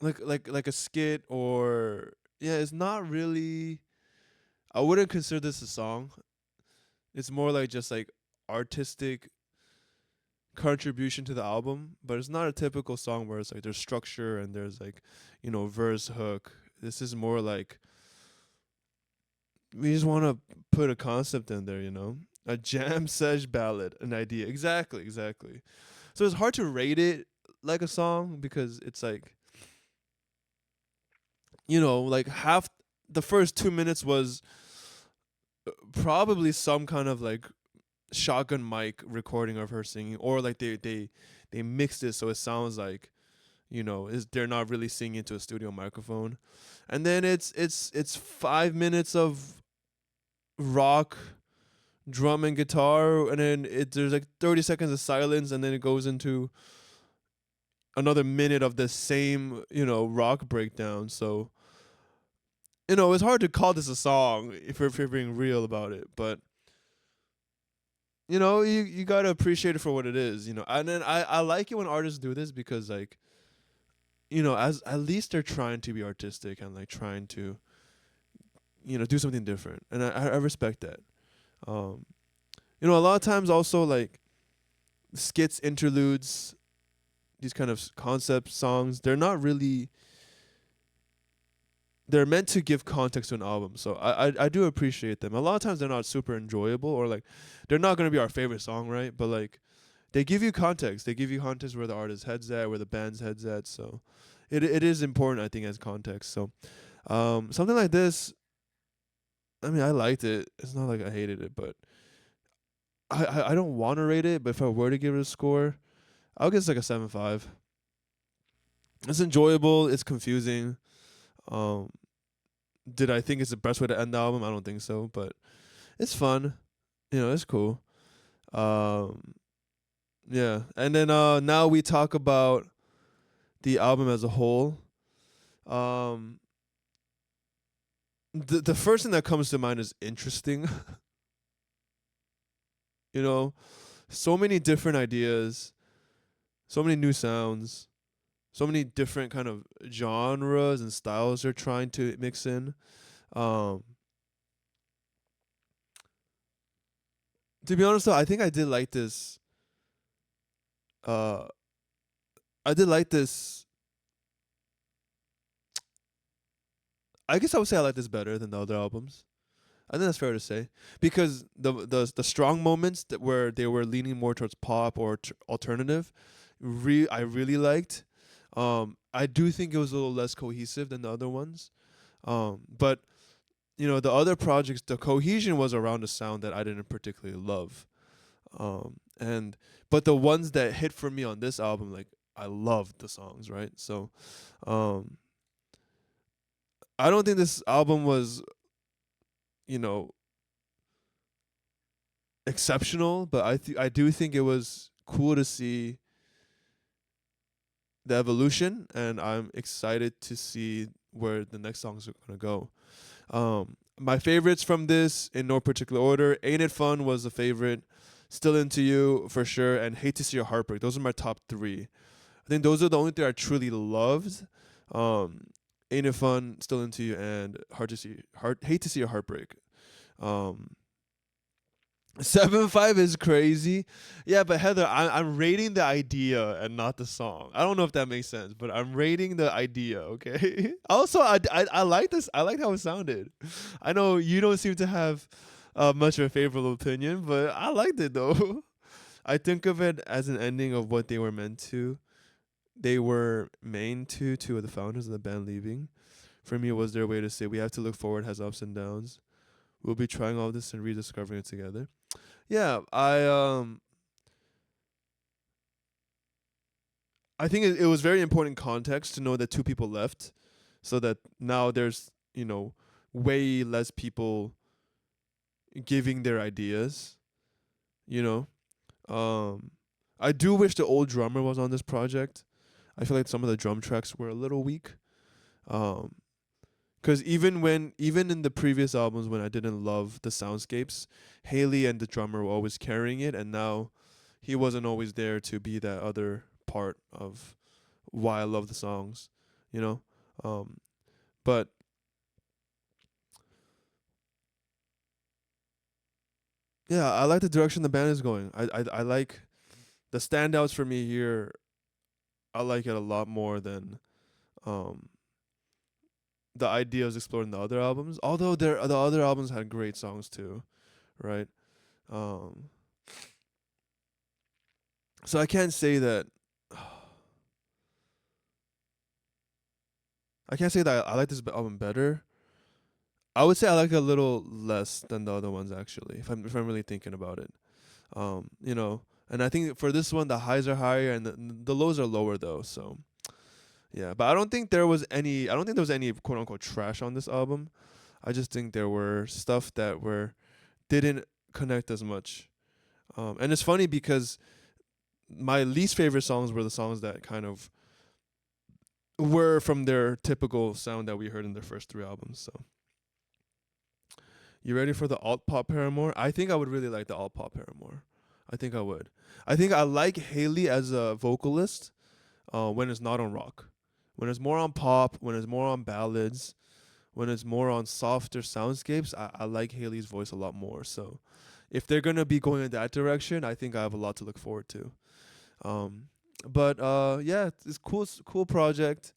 S1: like a skit, or yeah, it's not really. I wouldn't consider this a song. It's more like just like artistic contribution to the album, but it's not a typical song where it's like there's structure and there's like, verse hook. This is more like we just want to put a concept in there, a jam sesh ballad, an idea. Exactly, exactly. So it's hard to rate it like a song because it's like, like half the first 2 minutes was probably some kind of like shotgun mic recording of her singing, or like they mixed it so it sounds like, is they're not really singing into a studio microphone. And then it's 5 minutes of rock drum and guitar, and then there's like 30 seconds of silence, and then it goes into another minute of the same, rock breakdown. So, it's hard to call this a song if you're being real about it, but you gotta appreciate it for what it is, And then I like it when artists do this because like, as at least they're trying to be artistic and like trying to, do something different, and I respect that. Um, a lot of times also like skits, interludes, these kind of concept songs, they're meant to give context to an album. So I do appreciate them. A lot of times they're not super enjoyable, or like they're not gonna be our favorite song, right? But like they give you context. They give you context where the artist's head's at, where the band's head's at. So it is important, I think, as context. So something like this, I mean, I liked it. It's not like I hated it, but I don't want to rate it. But if I were to give it a score, I'll guess like a 7.5. It's enjoyable. It's confusing. Um, did I think it's the best way to end the album? I don't think so, but it's fun. It's cool. Um, yeah, and then now we talk about the album as a whole. Um, the first thing that comes to mind is interesting. you know, so many different ideas, so many new sounds, so many different kind of genres and styles they're trying to mix in. Um, to be honest though, I think I did like this. Uh, I did like this. I guess I would say I like this better than the other albums. I think that's fair to say because the strong moments that where they were leaning more towards pop or alternative, I really liked. I do think it was a little less cohesive than the other ones. But the other projects, the cohesion was around a sound that I didn't particularly love. And but the ones that hit for me on this album, like I loved the songs, right? So, um, I don't think this album was, you know, exceptional, but I do think it was cool to see the evolution, and I'm excited to see where the next songs are gonna go. My favorites from this, in no particular order: "Ain't It Fun" was a favorite, "Still Into You" for sure, and "Hate to See Your Heartbreak." Those are my top three. I think those are the only three I truly loved. Um, "Ain't It Fun," "Still Into You," and "Hate to See Your Heartbreak." Um, 7.5 is crazy. Yeah, but Heather, I'm rating the idea and not the song. I don't know if that makes sense, but I'm rating the idea, okay? Also, I like this. I liked how it sounded. I know you don't seem to have much of a favorable opinion, but I liked it though. I think of it as an ending of what they were meant to. They were main to two of the founders of the band leaving. For me, it was their way to say we have to look forward, has ups and downs. We'll be trying all this and rediscovering it together. Yeah, I think it was very important context to know that two people left, so that now there's way less people giving their ideas. you know. I do wish the old drummer was on this project. I feel like some of the drum tracks were a little weak. Um, Cause even in the previous albums when I didn't love the soundscapes, Haley and the drummer were always carrying it, and now he wasn't always there to be that other part of why I love the songs, you know. But yeah, I like the direction the band is going. I like the standouts for me here. I like it a lot more than um the ideas explored in the other albums. Although the other albums had great songs too, right? Um, so I can't say that. I can't say that I like this album better. I would say I like it a little less than the other ones actually, if I'm really thinking about it. You know, and I think for this one the highs are higher and the lows are lower though. So yeah, but I don't think there was any. I don't think there was any quote unquote trash on this album. I just think there were stuff that were didn't connect as much. And it's funny because my least favorite songs were the songs that kind of were from their typical sound that we heard in their first three albums. So, you ready for the alt pop Paramore? I think I would really like the alt pop Paramore. I think I would. I think I like Haley as a vocalist when it's not on rock. When it's more on pop, when it's more on ballads, when it's more on softer soundscapes, I like Haley's voice a lot more. So, if they're gonna be going in that direction, I think I have a lot to look forward to. Um, but yeah, it's cool project.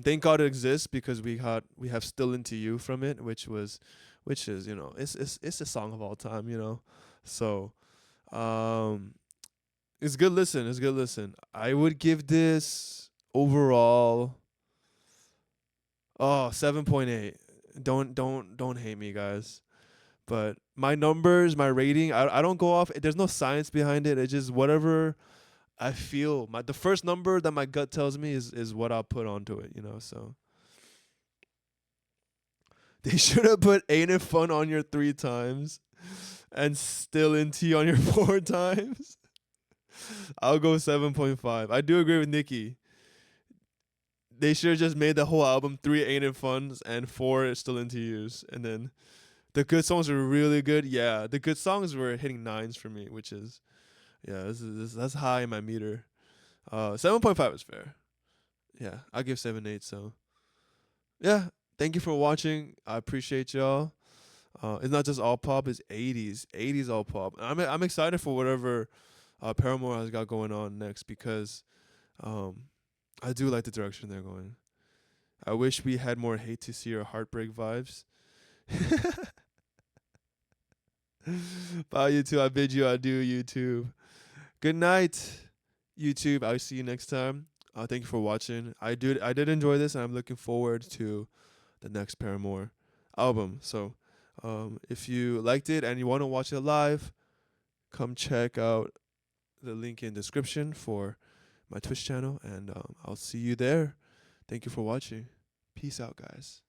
S1: Thank God it exists because we have Still Into You from it, which is it's a song of all time, you know. So it's good listen. It's good listen. I would give this overall 7.8. Don't hate me, guys. But my numbers, my rating, I don't go off. There's no science behind it. It's just whatever I feel. The first number that my gut tells me is what I'll put onto it, you know. So they should have put Ain't It Fun on your 3 times and Still Into You on your 4 times. I'll go 7.5. I do agree with Nikki. They should have just made the whole album 3 Ain't It Funs and 4 Still Into Yous. And then the good songs were really good. Yeah, the good songs were hitting 9s for me, which is, yeah, that's high in my meter. 7.5 is fair. Yeah, I'll give 7.8. So yeah, thank you for watching. I appreciate y'all. It's not just all pop; it's 80s all pop. I'm excited for whatever Paramore has got going on next because um, I do like the direction they're going. I wish we had more Hate to See Your Heartbreak vibes. Bye, YouTube. I bid you adieu, YouTube. Good night, YouTube. I'll see you next time. Thank you for watching. I did enjoy this, and I'm looking forward to the next Paramore album. So, if you liked it and you want to watch it live, come check out the link in description for my Twitch channel, and I'll see you there. Thank you for watching. Peace out, guys.